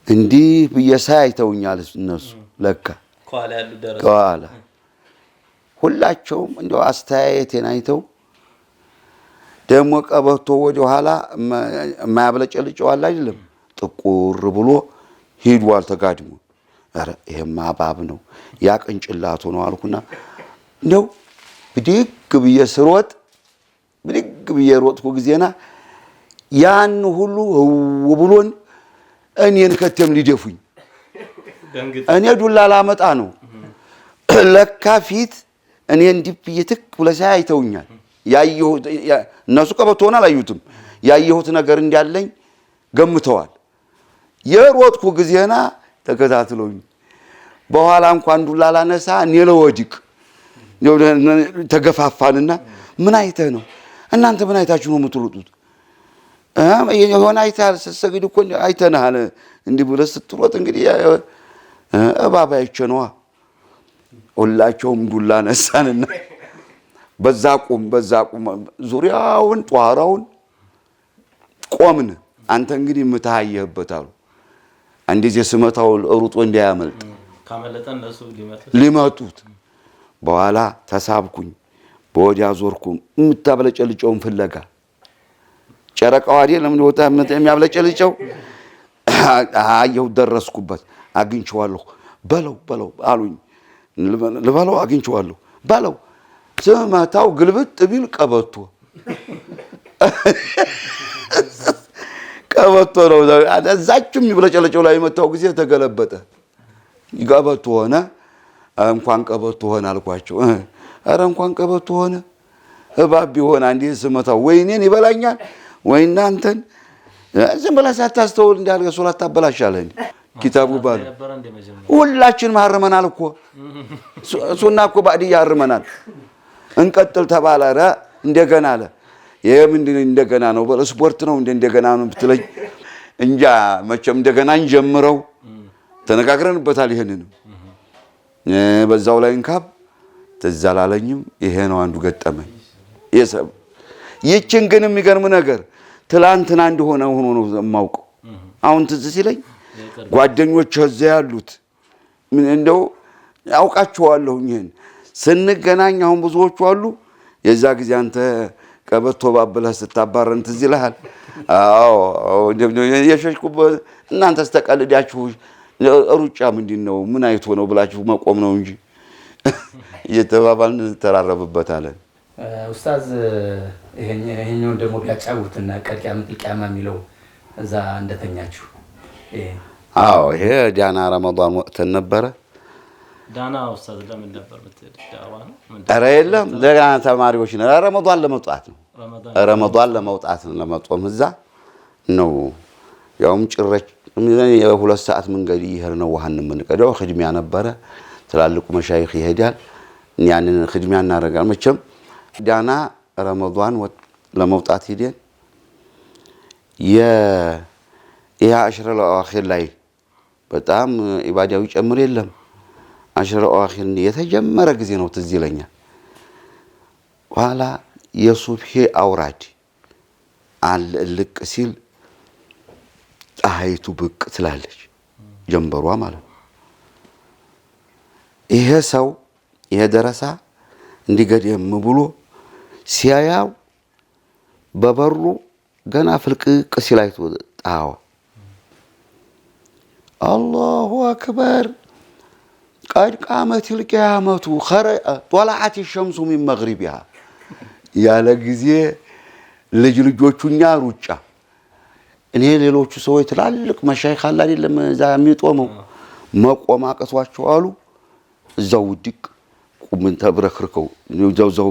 እንዲህ በየሳይተውኛል እነሱ ለካ ቋላ ያሉ ደረሰ ቋላ ሁላቸውም እንደው አስተያየቴን አይተው ደሞ ቀበቶ ወደ ኋላ ማያብለጨልጨው አለ አይደለም ጥቁር ብሎ ሄዷል ተጋድሞ አረ ይሄማ ባብ ነው ያ ቅንጭላቱ ነው አልኩና ነው ብድግ በየስሮጥ ብድግ በየሮጥኩ ጊዜና ያን ሁሉ ወብሎን እኔን ከተም ሊደፉኝ እኔ ዱላ ላመጣ ነው ለካ ፊት እኔ እንዲብ ይትክ ብለሳ አይተውኛል ያየው እነሱ ቀበቶና ላዩትም ያየሁት ነገር እንዲያለኝ ገምተዋል የሮጥኩ ጊዜና ተከታትሎኝ በኋላ እንኳን ዱላ ላነሳ እኔ ለወዲቅ ተገፋፋንና ምን አይተህ ነው እናንተ ምን አይታችሁ ነው የምትሮጡት የሆነ አይታል ሰግድ እኮ አይተናል እንዲህ ብለህ ስትሮጥ እንግዲህ እባብ አይቸነዋ ሁላቸውም ዱላ ነሳንና በዛቁም ዙሪያውን ጧራውን ቆምን አንተ እንግዲህ ምታየህበታል አንዲዜ ስመታው ሩጦ እንዲያመልጥ ካመለጠ እነሱ ሊመቱት በኋላ ተሳብኩኝ በወዲያ ዞርኩም ምታበለጨልጨውን ፍለጋ ጨረቃው አይደለም ወጣ የሚያብለጨልጨው አየው ደረስኩበት አግኝቼዋለሁ በለው አሉኝ ልበለው አግኝቼዋለሁ በለው ስመታው ግልብጥ ቢል ቀበቶ ነው አዛችም ይብለጨልጨው ላይ መታው ጊዜ ተገለበጠ ይጋበቱ ሆነ እንኳን ቀበቶ ሆነ አልኳቸው አረ እንኳን ቀበቶ ሆነ እባብ ቢሆን አንዴ ስመታው ወይኔን ይበላኛል ወይና አንተን ዝም ብለህ ሳታስተውል እንዳልገ ሶላት ታበላሻለህ ኪታቡ ባል ሁላችን ማረመናል እኮ ሱና እኮ ባዲያ ያርመናል እንቀጥል ተባላረ እንደገና አለ ይሄ ምንድነው እንደገና ነው በስፖርት ነው እንደገና ነው ብትለኝ እንጃ መቼም እንደገና እንጀምረው ተነጋግረንበታል ይሄንን በዛው ላይ እንካብ ተዛላለኝም ይሄ ነው አንዱ ገጠመኝ የሰብ ይችን ግን የሚገርም ነገር ትላንትና እንደሆነ ሆኖ ነው ማውቀው አሁን ትዝ ሲለኝ ጓደኞች እዛ ያሉት ምን እንደው ያውቃቸዋለሁ ይሄን ስንገናኝ አሁን ብዙዎቹ አሉ የዛ ጊዜ አንተ ቀበቶ ባብለህ ስታባረን ትዝ ይልሃል አዎ የሸሽኩበት እናንተስ ተቀልዳችሁ ሩጫ ምንድነው ምን አይቶ ነው ብላችሁ መቆም ነው እንጂ እየተባባልን ተራረብበታለን። ኡስታዝ ይሄኛው ደግሞ ቢያጫውትና ቂያማ የሚለው እዛ እንደተኛችሁ አዎ ይሄ ዳና ረመዳን ወቅት ነበረ። ዳና ኡስታዝ ለምን ነበር የምትዳዋ ነው? ኧረ የለም ለዳና ተማሪዎች ነው። ረመዳን ለመውጣት ነው። ረመዳን ለመውጣት ነው ለመጾም እዛ ነው። ያውም ጭረች የሁለት ሰዓት መንገድ ይሄር ነው ውሃን የምንቀዳው። ኽድሚያ ነበረ ትላልቁ መሻይኽ ይሄዳል ያንን ኽድሚያ እናደርጋለን። መቼም ዳና ረመዳን ለመውጣት ሄደን ያ አሽረ ለአኺር ላይ በጣም ኢባዳው ይጨምር የለም አሽረ ለአኺር የተጀመረ ጊዜ ነው ትዝ ይለኛል። ኋላ የሱብሂ አውራድ አልልቅ ሲል ፀሐይቱ ብቅ ትላለች ጀንበሯ ማለት ነው። ይሄ ሰው ይሄ ደረሳ እንዲገደም ብሎ ሲያያው በበሩ ገና ፍልቅቅ ሲላይቱ ጣው አላሁ አክበር قد قامت القيامة طلعت الشمس من مغربها ያለ ጊዜ ልጆቹኛ ሩጫ እኔ ሌሎቹ ሰዎች ትላልቅ መሻይኽ አለ አይደለም እዛ የሚጦመው መቆም አቅቷቸው አሉ እዛው ድቅ ቁምን ተብረክርከው ዘውዘው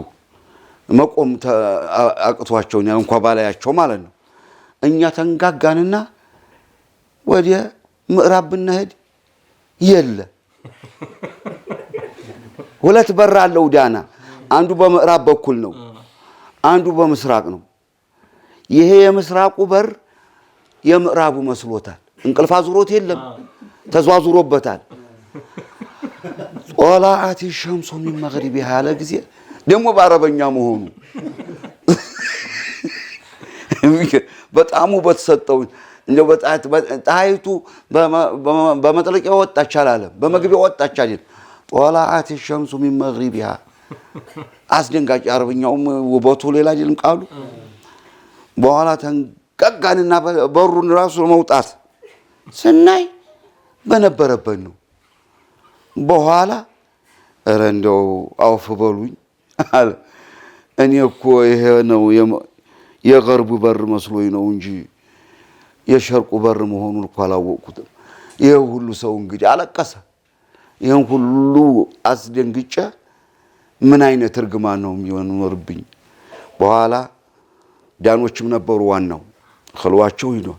መቆም አቅቷቸው ነው እንኳን ባላያቸው ማለት ነው። እኛ ተንጋጋንና ወደ ምዕራብ ብንሄድ የለ ሁለት በር አለው ዳና አንዱ በምዕራብ በኩል ነው አንዱ በምስራቅ ነው። ይሄ የምስራቁ በር የምዕራቡ መስሎታል። እንቅልፍ አዙሮት የለም ተዟዙሮበታል። ጦላዓት ሸምሱ ሚን መግሪቢሃ ያለ ጊዜ ደግሞ በአረበኛ መሆኑ በጣም ውበት ሰጠው። እንደው ፀሐይቱ በመጥለቂያ ወጣች አላለም በመግቢያ ወጣች አይደል። ጦላዓት ሸምሱ ሚን መግሪቢሃ አስደንጋጭ አረበኛውም ውበቱ ሌላ አይደለም ቃሉ። በኋላ ተንቀጋንና በሩን ራሱ መውጣት ስናይ በነበረበት ነው። በኋላ ኧረ እንደው አውፍ በሉኝ አለ። እኔ እኮ ይሄ ነው የገርቡ በር መስሎኝ ነው እንጂ የሸርቁ በር መሆኑን እኮ አላወቅኩትም። ይሄ ሁሉ ሰው እንግዲህ አለቀሰ። ይሄን ሁሉ አስደንግጬ ምን አይነት እርግማን ነው የሚኖርብኝ። በኋላ ዳኖችም ነበሩ ዋናው ኸልዋቸው ሂዶ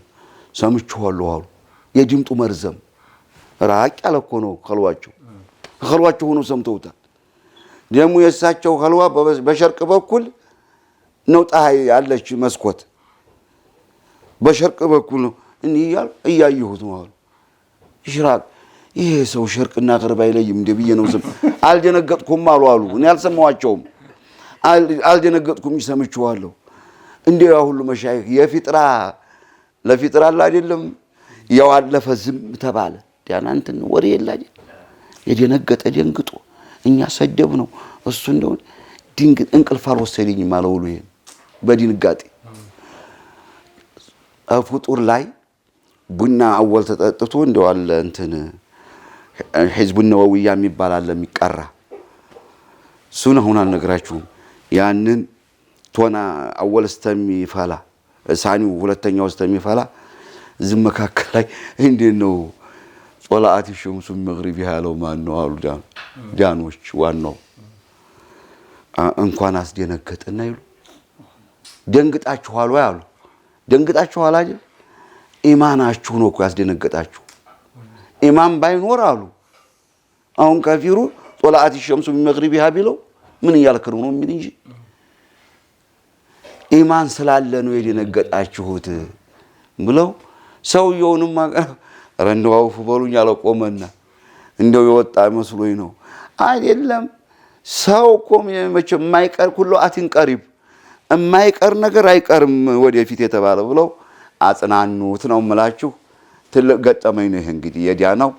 ሰምቼዋለሁ አሉ። የድምጡ መርዘም ራቅ ያለ እኮ ነው ኸልዋቸው ሆኖ ሰምተውታል። ደግሞ የእሳቸው ኸልዋ በሸርቅ በኩል ነው ፀሐይ ያለች መስኮት በሸርቅ በኩል ነው እያየሁት ነው አሉ። ይሽራቅ ይሄ ሰው ሸርቅና ገርብ አይለይም እንደ ብዬ ነው ዝም አልደነገጥኩም አሉ። እኔ አልሰማዋቸውም አልደነገጥኩም ሰምቼዋለሁ። እንደው ያ ሁሉ መሻይኽ የፊጥራ ለፊጥራ አለ አይደለም ያው አለፈ ዝም ተባለ። ዳና እንትን ወሬ የላጅ የደነገጠ ደንግጦ እኛ ሰደብ ነው እሱ እንደው ድንግጥ እንቅልፍ አልወሰደኝም አለውሉ ይሄን በድንጋጤ ፍጡር ላይ ቡና አወል ተጠጥቶ እንደው አለ እንትን ህዝብ ነወውያ የሚባል አለ የሚቀራ እሱን አሁን አልነግራችሁም። ያንን ቶና አወል እስተሚፈላ ሳኒው ሁለተኛው እስተሚፈላ ዝም መካከል ላይ እንዴት ነው ጦላዓት ሸምሱ መግሪብ ያለው ማን ነው አሉ ዳኖች ዋናው እንኳን አስደነገጠና ይሉ ደንግጣችኋል ወይ አሉ። ደንግጣችኋል አይደል ኢማናችሁ ነው እኮ ያስደነገጣችሁ። ኢማን ባይኖር አሉ አሁን ከፊሩ ጦላዓት ሸምሱ መግሪብ ቢለው ምን እያልከሩ ነው የሚል እንጂ ኢማን ስላለ ነው የደነገጣችሁት ብለው ሰውየውንም ረንደው በሉኝ አለቆመና እንደው የወጣ መስሎኝ ነው አይደለም። ሰው እኮ መቼም የማይቀር ሁሉ አትንቀሪብ የማይቀር ነገር አይቀርም ወደፊት የተባለ ብለው አጽናኑት ነው የምላችሁ። ትልቅ ገጠመኝ ነው ይሄ እንግዲህ የዳናው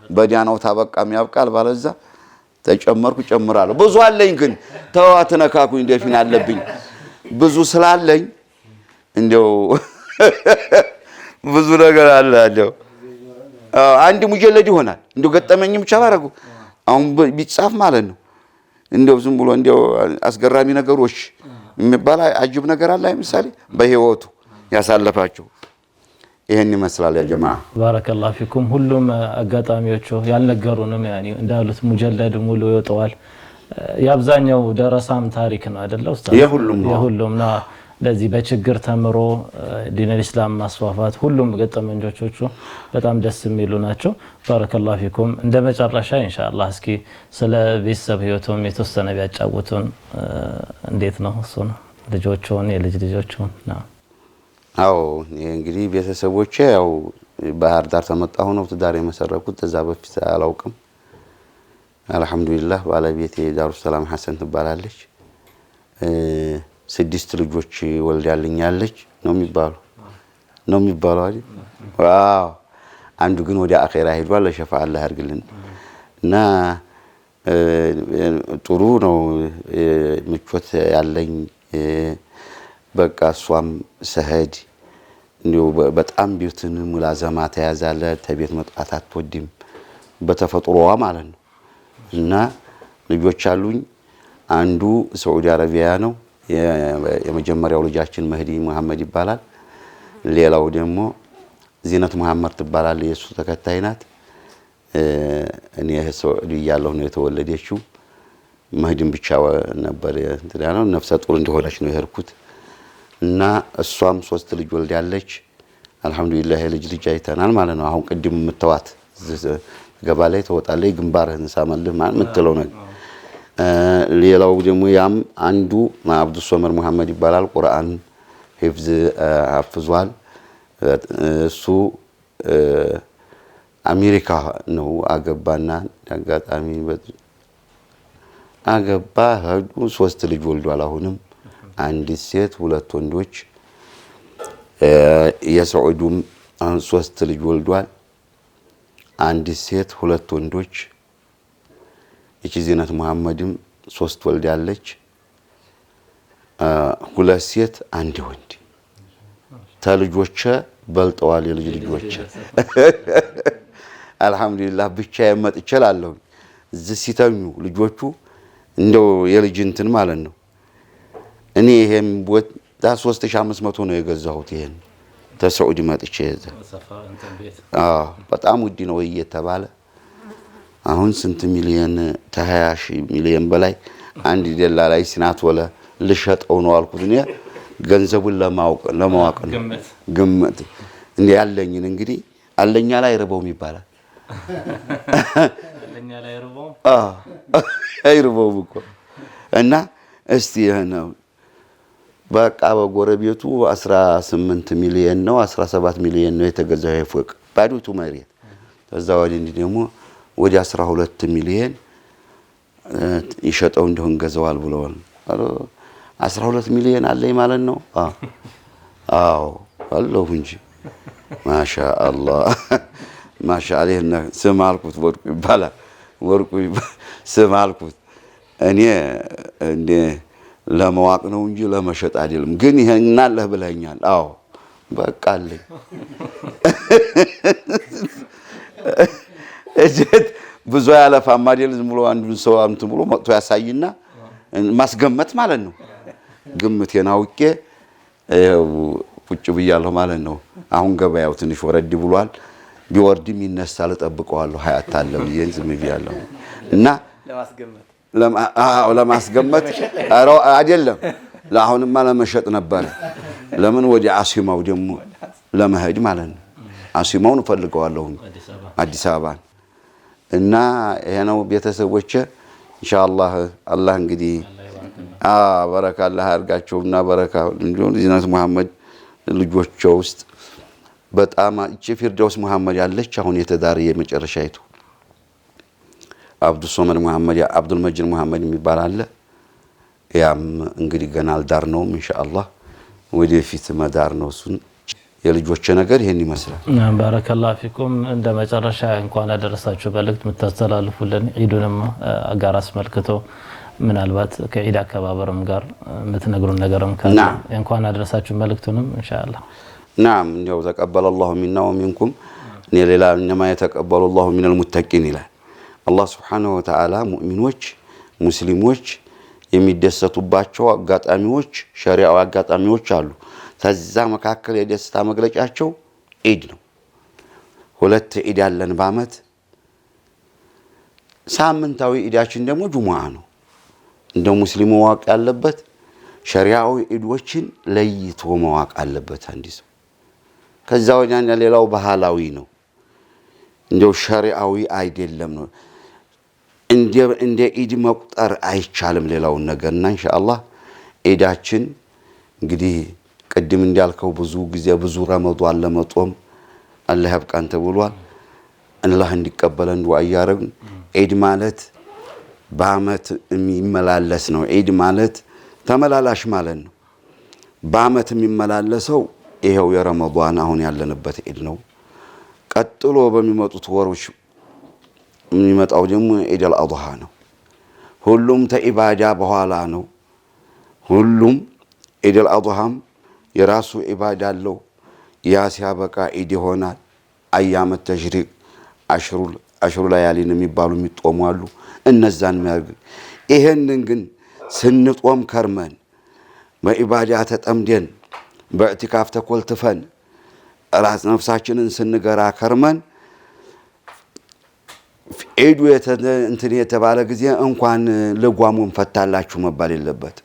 በዳናው ታበቃም ያብቃል ባለዛ ተጨመርኩ ጨምራለሁ። ብዙ አለኝ ግን ተው አትነካኩኝ ደፊን አለብኝ ብዙ ስላለኝ እንደው ብዙ ነገር አለ አለው አንድ ሙጀለድ ይሆናል እንደው ገጠመኝ ብቻ ባረጉ አሁን ቢጻፍ ማለት ነው እንደው ዝም ብሎ እንደው አስገራሚ ነገሮች የሚባል አጅብ ነገር አለ ለምሳሌ በህይወቱ ያሳለፋቸው ይሄን ይመስላል ያ ጀማዓ ባረከላሁ ፊኩም ሁሉም አጋጣሚዎቹ ያልነገሩንም ያኒ እንዳሉት ሙጀለድ ሙሉ ይወጣዋል ያብዛኛው ደረሳም ታሪክ ነው አይደለ ኡስታዝ የሁሉም ነው ለዚህ በችግር ተምሮ ዲን الاسلام ማስፋፋት ሁሉም ገጠመኞቹ በጣም ደስ የሚሉ ናቸው ባረከላሁ ፊኩም እንደመጨረሻ ኢንሻአላህ እስኪ ስለ ቤተሰብ ህይወቱም የተወሰነ ቢያጫውቱን እንዴት ነው እሱ ነው ልጆቹን የልጅ ልጆቹን ነው አዎ እንግዲህ ቤተሰቦቼ ያው ባህር ዳር ተመጣሁ ነው ትዳር የመሰረኩት ተዛ በፊት አላውቅም አልহামዱሊላህ ባለቤቴ ዳሩ ሰላም ሐሰን ትባላለች 6 ልጆች ወልዳልኛለች ነው የሚባለው አይደል ዋው አንዱ ግን ወደ አኺራ ሄዷል ለሸፋ አላህ ያርግልን እና ጥሩ ነው ምቾት ያለኝ በቃ ሷም ሰህድ ነው በጣም ቢዩትን ሙላዘማ ተያዛለ ተቤት መጥፋት አትወድም በተፈጥሮዋ ማለት ነው እና ልጆች አሉኝ አንዱ ሳዑዲ አረቢያ ነው የመጀመሪያው ልጃችን መህዲ መሐመድ ይባላል ሌላው ደግሞ ዚነት መሐመድ ትባላለች የሱ ተከታይ ናት እኔ ሳዑዲ ያለው ነው የተወለደችው መህዲን ብቻ ነበር እንትዳነው ነፍሰ ጡር እንደሆነች ነው የሄድኩት እና እሷም 3 ልጅ ወልዳለች አልহামዱሊላህ ልጅ አይተናል ማለት ነው አሁን ቅድም ምተዋት ገባ ላይ ተወጣለች ግንባርህን ሳመልህ ማለት ምትለው ነው ሌላው ደግሞ ያም አንዱ አብዱ ሶመር መሐመድ ይባላል ቁርአን ሂፍዝ አፍዟል እሱ አሜሪካ ነው አገባና አጋጣሚ አገባ ሄዱ 3 ልጅ ወልዷል አሁንም አንድ ሴት 2 ወንዶች የሳዑዱም 3 ልጅ ወልዷል አንድ ሴት 2 ወንዶች እቺ ዚነት መሐመድም 3 ወልዳለች 2 ሴት አንድ ወንድ ታልጆች በልጠዋል የልጅ ልጆች አልহামዱሊላህ ብቻ የመጥቻለሁ እዚህ ሲተኙ ልጆቹ እንደው የልጅ እንትን ማለት ነው እኔ ይሄም ቦታ 3500 ነው የገዛሁት ይሄን ተሳዑዲ መጥቼ በጣም ውድ ነው እየተባለ አሁን ስንት ሚሊዮን 20 ሚሊዮን በላይ አንድ ደላላይ ሲናት ወለ ልሸጠው ነው አልኩት እኔ ገንዘቡን ለማወቅ ግምት እንዴ ያለኝን እንግዲህ አለኛ ላይ ረበውም ይባላል አለኛ ላይ ረበው አይረበው እኮ እና እስቲ ነው በቃ በጎረቤቱ 18 ሚሊዮን ነው 17 ሚሊዮን ነው የተገዛው ይፎቅ ባዶቱ መሬት ተዛው ወዲህ ደግሞ ወዲ 12 ሚሊዮን ይሸጠው እንደሆን ገዛዋል ብለዋል 12 ሚሊዮን አለኝ ማለት ነው አዎ አለው እንጂ ማሻአላህ ማሻአላህ ስማልኩት ወርቁ ይባላል ወርቁ ስማልኩት እኔ እንደ ለማዋቅ ነው እንጂ ለመሸጥ አይደለም ግን ይሄን አለህ ብለኛል አዎ በቃ አለኝ እጀት ብዙ ያለፋም አይደል ዝም ብሎ አንዱን ሰው አንተ ብሎ መጥቶ ያሳይና ማስገመት ማለት ነው ግምቴን አውቄ ቁጭ ብያለሁ ማለት ነው አሁን ገበያው ትንሽ ወረድ ብሏል ቢወርድም ይነሳል ተጠብቀዋለሁ ሀያት አለ ብዬ ዝም ብያለሁ እና ለማስገመት አራው አይደለም ለአሁንማ ለመሸጥ ነበር ለምን ወዲ አሲማው ደግሞ ለመሄድ ማለት ነው አሲማውን ፈልገዋለሁ አዲስ አበባ እና ይሄ ነው ቤተሰቦቼ ኢንሻአላህ አላህ እንግዲህ በረካላህ አርጋቸውና በረካ እንዲሁ ዚነት መሐመድ ልጆቹ ውስጥ በጣም እቺ ፊርዳውስ መሐመድ ያለች አሁን የተዳር የመጨረሻይቱ አብዱ ሶመር መሐመድ አብዱል መጂድ መሐመድ የሚባል አለ ያም እንግዲህ ገና አልዳር ነው ኢንሻአላህ ወደፊት መዳር ነው እሱን የልጆች ነገር ይሄን ይመስላል ባረከላሁ ፊኩም እንደ መጨረሻ እንኳን አደረሳችሁ መልእክት ምታስተላልፉልን ዒዱንም አጋር አስመልክቶ ምናልባት ከዒድ አከባበርም ጋር ምትነግሩን ነገርም ካለ እንኳን አደረሳችሁ መልእክቱንም ኢንሻአላህ نعم إنه تقبل الله منا ومنكم نيلا إنما يتقبل الله من المتقين إلى الله سبحانه وتعالى مؤمنوش مسلموش የሚደሰቱባቸው አጋጣሚዎች ሸሪዓው አጋጣሚዎች አሉ ተዛ መካከል የደስታ መግለጫቸው ኢድ ነው ሁለት ኢድ ያለን በአመት ሳምንታዊ ኢዳችን ደግሞ ጁሙአ ነው እንደ ሙስሊሙ ዋቅ ያለበት ሸሪዓው ኢዶችን ለይቶ መዋቅ አለበት አንዲ ሰው ከዛ ወዲያኛ ሌላው ባህላዊ ነው እንደው ሸሪዓዊ አይደለም ነው እንደ ኢድ መቁጠር አይቻልም ሌላው ነገርና ኢንሻአላህ ኢዳችን እንግዲህ ቀድም እንዲያልከው ብዙ ጊዜ ብዙ ረመዳን ለመጾም አላህ ያብቃን ተብሏል አላህ እንዲቀበለን ዱዓ ያረግን ኢድ ማለት በአመት የሚመላለስ ነው ኢድ ማለት ተመላላሽ ማለት ነው በአመት የሚመላለሰው ይሄው የረመዳን አሁን ያለንበት ኢድ ነው ቀጥሎ በሚመጡት ወሮች የሚመጣው ደግሞ ኢድ አልአድሃ ነው ሁሉም ተኢባዳ በኋላ ነው ሁሉም ኢድ አልአድሃም የራሱ ኢባዳ አለው ያ ሲያበቃ ኢድ ይሆናል አያመ ተሽሪቅ አሽሩ ላያሊን የሚባሉ የሚጦሙ አሉ እነዛን የሚያርግ ይሄንን ግን ስንጦም ከርመን በኢባዳ ተጠምደን በእዕቲካፍ ተኮልትፈን ራስ ነፍሳችንን ስንገራ ከርመን ኢዱ እንትን የተባለ ጊዜ እንኳን ለጓሙን ፈታላችሁ መባል የለበት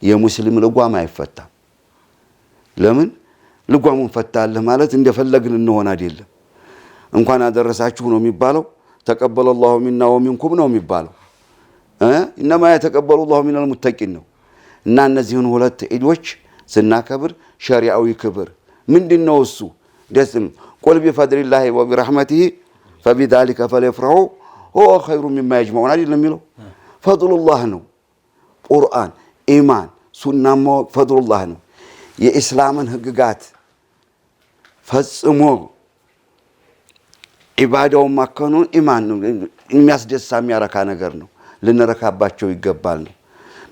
የሙስሊም ለጓም አይፈታም ለምን ለጓሙን ፈታለህ ማለት እንደፈለግን እንሆን አይደለም እንኳን አደረሳችሁ ነው የሚባለው ተቀበለ الله منا ومنكم ነው የሚባለው انما يتقبل الله من المتقين ነው እና እነዚህን ሁለት ኢዶች ስናከብር ሸሪዓዊ ክብር ምንድነው እሱ ደስም قل بفضل الله وبرحمته فبذلك فليفرحوا هو خير مما يجمعون አይደለም የሚለው فضل الله ነው ቁርአን ኢማን ሱናም فضل الله ነው የእስላምን ህግጋት ፈጽሞ ኢባዳው ማከኑን ኢማን ነው የሚያስደሳ የሚያረካ ነገር ነው ልንረካባቸው ይገባል ነው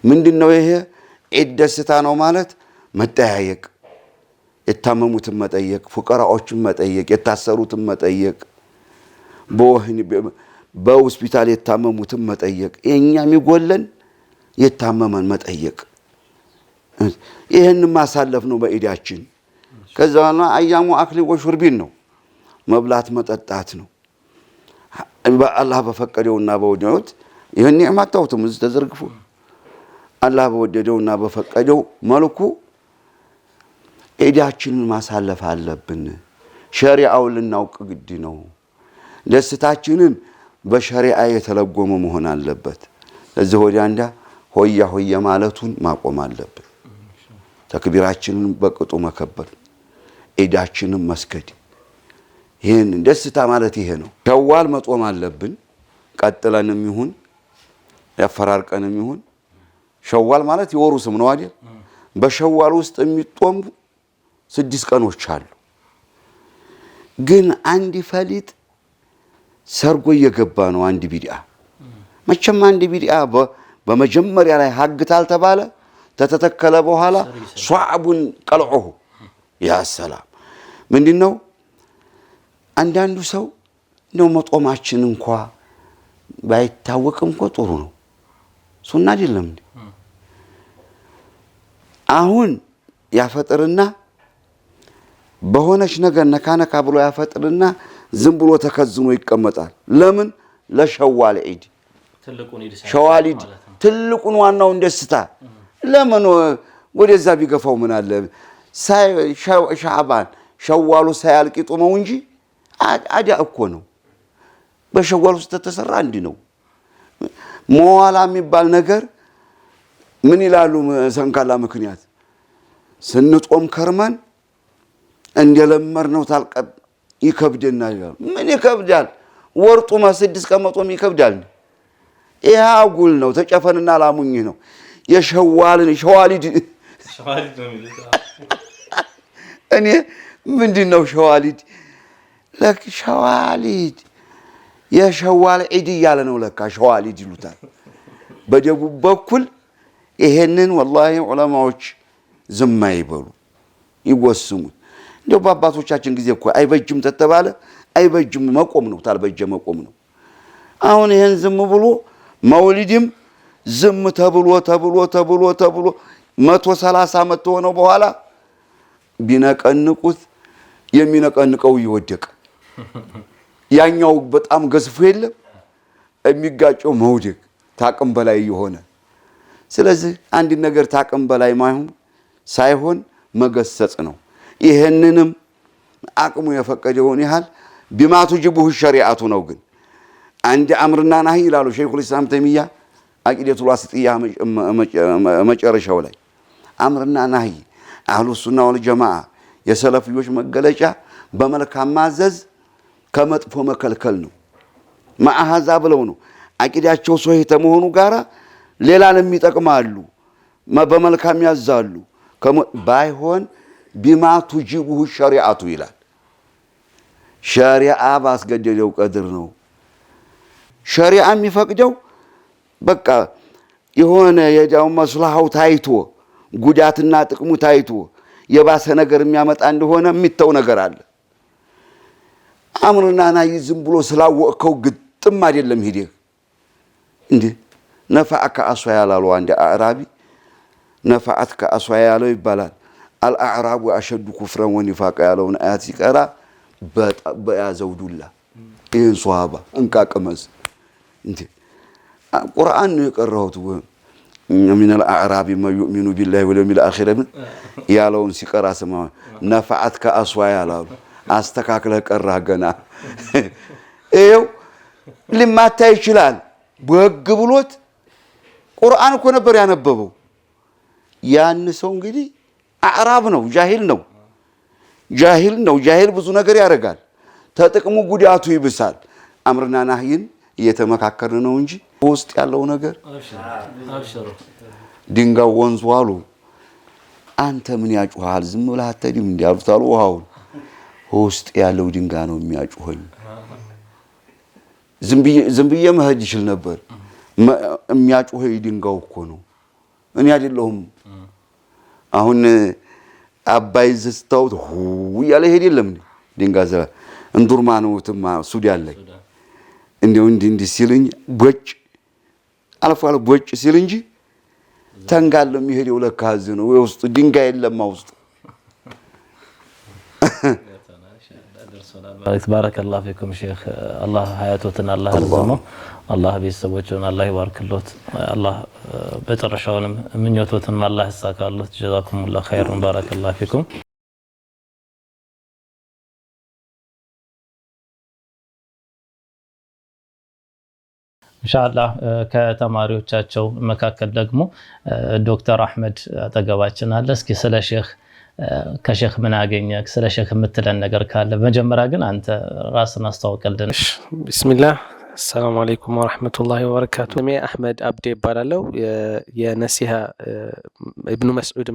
ምንድነው ይሄ ኢድ ደስታ ነው ማለት መጠያየቅ የታመሙትን መጠየቅ ፉቀራዎችን መጠየቅ የታሰሩትን መጠየቅ በሆስፒታል የታመሙትን መጠየቅ የኛም ይጎለን የታመመን መጠየቅ ይሄን ማሳለፍ ነው በኢዳችን ከዛና አያሙ አክሊ ወሹርቢን ነው መብላት መጠጣት ነው በአላህ በፈቀደውና በወደደው ይሄን ኒዕማታውቱም ተዘርግፉ አላህ በወደደውና በፈቀደው መልኩ ኢዳችንን ማሳለፍ አለብን ሸሪዓው ልናውቅ ግድ ነው ደስታችንን በሸሪዓ የተለጎመ መሆን አለበት እዚህ ወዲያንዳ ሆያ ሆያ ማለቱን ማቆም አለብን ተክቢራችንን በቅጡ መከበር ኢዳችንን መስገድ ይሄን ደስታ ማለት ይሄ ነው ሸዋል መጾም አለብን ቀጥለንም ይሁን ያፈራርቀንም ይሁን ሸዋል ማለት የወሩ ስም ነው አይደል በሸዋል ውስጥ የሚጦም 6 ቀኖች አሉ ግን አንድ ፈሊጥ ሰርጎ እየገባ ነው አንድ ቢድዓ መቼም አንድ ቢድዓ በመጀመሪያ ላይ ሀግታል ተባለ ተተተከለ በኋላ ሷዕቡን ቀልዑሁ ያ ሰላም ምንድነው አንዳንዱ ሰው ነው መጦማችን እንኳን ባይታወቅም እኮ ጥሩ ነው ሱና አይደለም አሁን ያፈጥርና በሆነች ነገር ነካነካ ብሎ ያፈጥርና ዝም ብሎ ተከዝኖ ይቀመጣል ለምን ለሸዋል ኢድ ሸዋል ኢድ ትልቁን ዋናው እንደስታ ለምን ወደዛ ቢገፋው ምን አለ ሻዕባን ሸዋሉ ሳያልቅ ይጦመው እንጂ አዳ እኮ ነው በሸዋል ውስጥ ተሰራ እንዲ ነው ሞዋላ የሚባል ነገር ምን ይላሉ ሰንካላ ምክንያት ስንጦም ከርመን እንደለመርነው ታልቀብ ይከብደና ይላል ምን ይከብዳል ወርጡ ማ6 ቀመጦም ይከብዳል ይሄ አጉል ነው ተጨፈንና ላሙኝ ነው የሸዋልን ሸዋሊድ ነው የሚሉት እኔ ምንድነው ሸዋሊድ ለክ ሸዋሊድ የሸዋል ኢድ ያለ ነው ለካ ሸዋሊድ ይሉታል በደቡብ በኩል ይሄንን والله ዑለማዎች ዝም አይበሉ ይወስሙ እንደው በአባቶቻችን ጊዜ እኮ አይበጅም ተተባለ አይበጅም መቆም ነው ታልበጀ መቆም ነው አሁን ይሄን ዝም ብሎ መውሊድም ዝም ተብሎ 130 ዓመት ሆነው በኋላ ቢነቀንቁት የሚነቀንቀው ይወደቅ ያኛው በጣም ገዝፎ የለም የሚጋጨው መውደቅ ታቅም በላይ የሆነ ስለዚህ አንድ ነገር ታቅም በላይ ሳይሆን መገሰጽ ነው ይሄንንም አቅሙ የፈቀደውን ያህል ቢማቱ ጅቡህ ሸሪዓቱ ነው ግን አንድ አምርና ናሂ ይላሉ ሸይኹል ኢስላም ተይሚያ አቂደቱል ዋሲጥያ መጨረሻው ላይ አምርና ናሂ አህሉ ሱና ወል ጀማዓ የሰለፊዎች መገለጫ በመልካም ማዘዝ ከመጥፎ መከልከል ነው ማአሃዛ ብለው ነው አቂዳቸው ሶሂህ ተመሆኑ ጋራ ሌላንም ይጠቅማሉ በመልካም ያዛሉ ባይሆን ቢማቱ ጅቡህ ሸሪዓቱ ይላል ሸሪዓ ባስገደደው ቀድር ነው ሸሪዓ የሚፈቅደው በቃ የሆነ የዳው መስላሃው ታይቶ ጉዳትና ጥቅሙ ታይቶ የባሰ ነገር የሚያመጣ እንደሆነ የሚተው ነገር አለ አምርና ናሂ ዝም ብሎ ስላወቀው ግጥም አይደለም ሂደህ እንዴ ነፋአከ አስዋያ ያላሉ አንድ አዕራቢ ነፋአትከ አስዋያ ያለው ይባላል አልአዕራቡ አሸዱ ኩፍረን ወኒፋቃ ያለውን አያት ሲቀራ በያዘው ዱላ ይህን ሷሃባ እንቃቀመስ እንዴ ቁርአን ነው የቀራሁት من الأعراب ما يؤمن بالله واليوم الآخر ያለውን ሲቀራ ስማ ነፋአትከ አስዋያ ያላሉ አስተካክለህ ቀራህ ገና ይኸው ሊማታ ይችላል በህግ ብሎት ቁርአን እኮ ነበር ያነበበው ያን ሰው እንግዲህ አዕራብ ነው ጃሂል ብዙ ነገር ያደርጋል ተጥቅሙ ጉዳቱ ይብሳል አምርና ናሂን እየተመካከረ ነው እንጂ ውስጥ ያለው ነገር አብሽሩ ድንጋው ወንዙ አሉ አንተ ምን ያጩሃል ዝም ብለህ አትሄድም እንዲያሉት አሉ ውሃው ውስጥ ያለው ድንጋ ነው የሚያጩኸኝ ዝም ብዬ መሄድ ይችል ነበር የሚያጩኸኝ ድንጋው እኮ ነው እኔ አይደለሁም አሁን አባይ ዝስታው ያለ ሄድ የለም ድንጋ ዘራ እንዱርማ ነው ተማ ሱዳን ላይ እንደው እንዲህ ሲልኝ ቦጭ አልፋል ቦጭ ሲል እንጂ ተንጋል የሚሄደው ለካዝ ነው ውስጥ ድንጋይ የለም ውስጥ ባረከላሁ ፊኩም ሼክ አላህ ሀያቶትን አላህ ያርዝመው አላህ ቤተሰቦችን አላህ ይባርክሎት አላህ በተረሻውንም ምኞቶትን አላህ ያሳካሎት ጀዛኩሙላህ ኸይሩን ባረከላሁ ፊኩም ኢንሻአላህ ከተማሪዎቻቸው መካከል ደግሞ ዶክተር አህመድ አጠገባችን አለ እስኪ ስለ ሼክ ከሼክ ምን አገኘህ ስለ ሼክ የምትለን ነገር ካለ መጀመሪያ ግን አንተ ራስን አስተዋውቅልን ቢስሚላህ السلام عليكم ورحمة الله وبركاته اسمي أحمد عبدي بارالو ينسيها ابن مسعود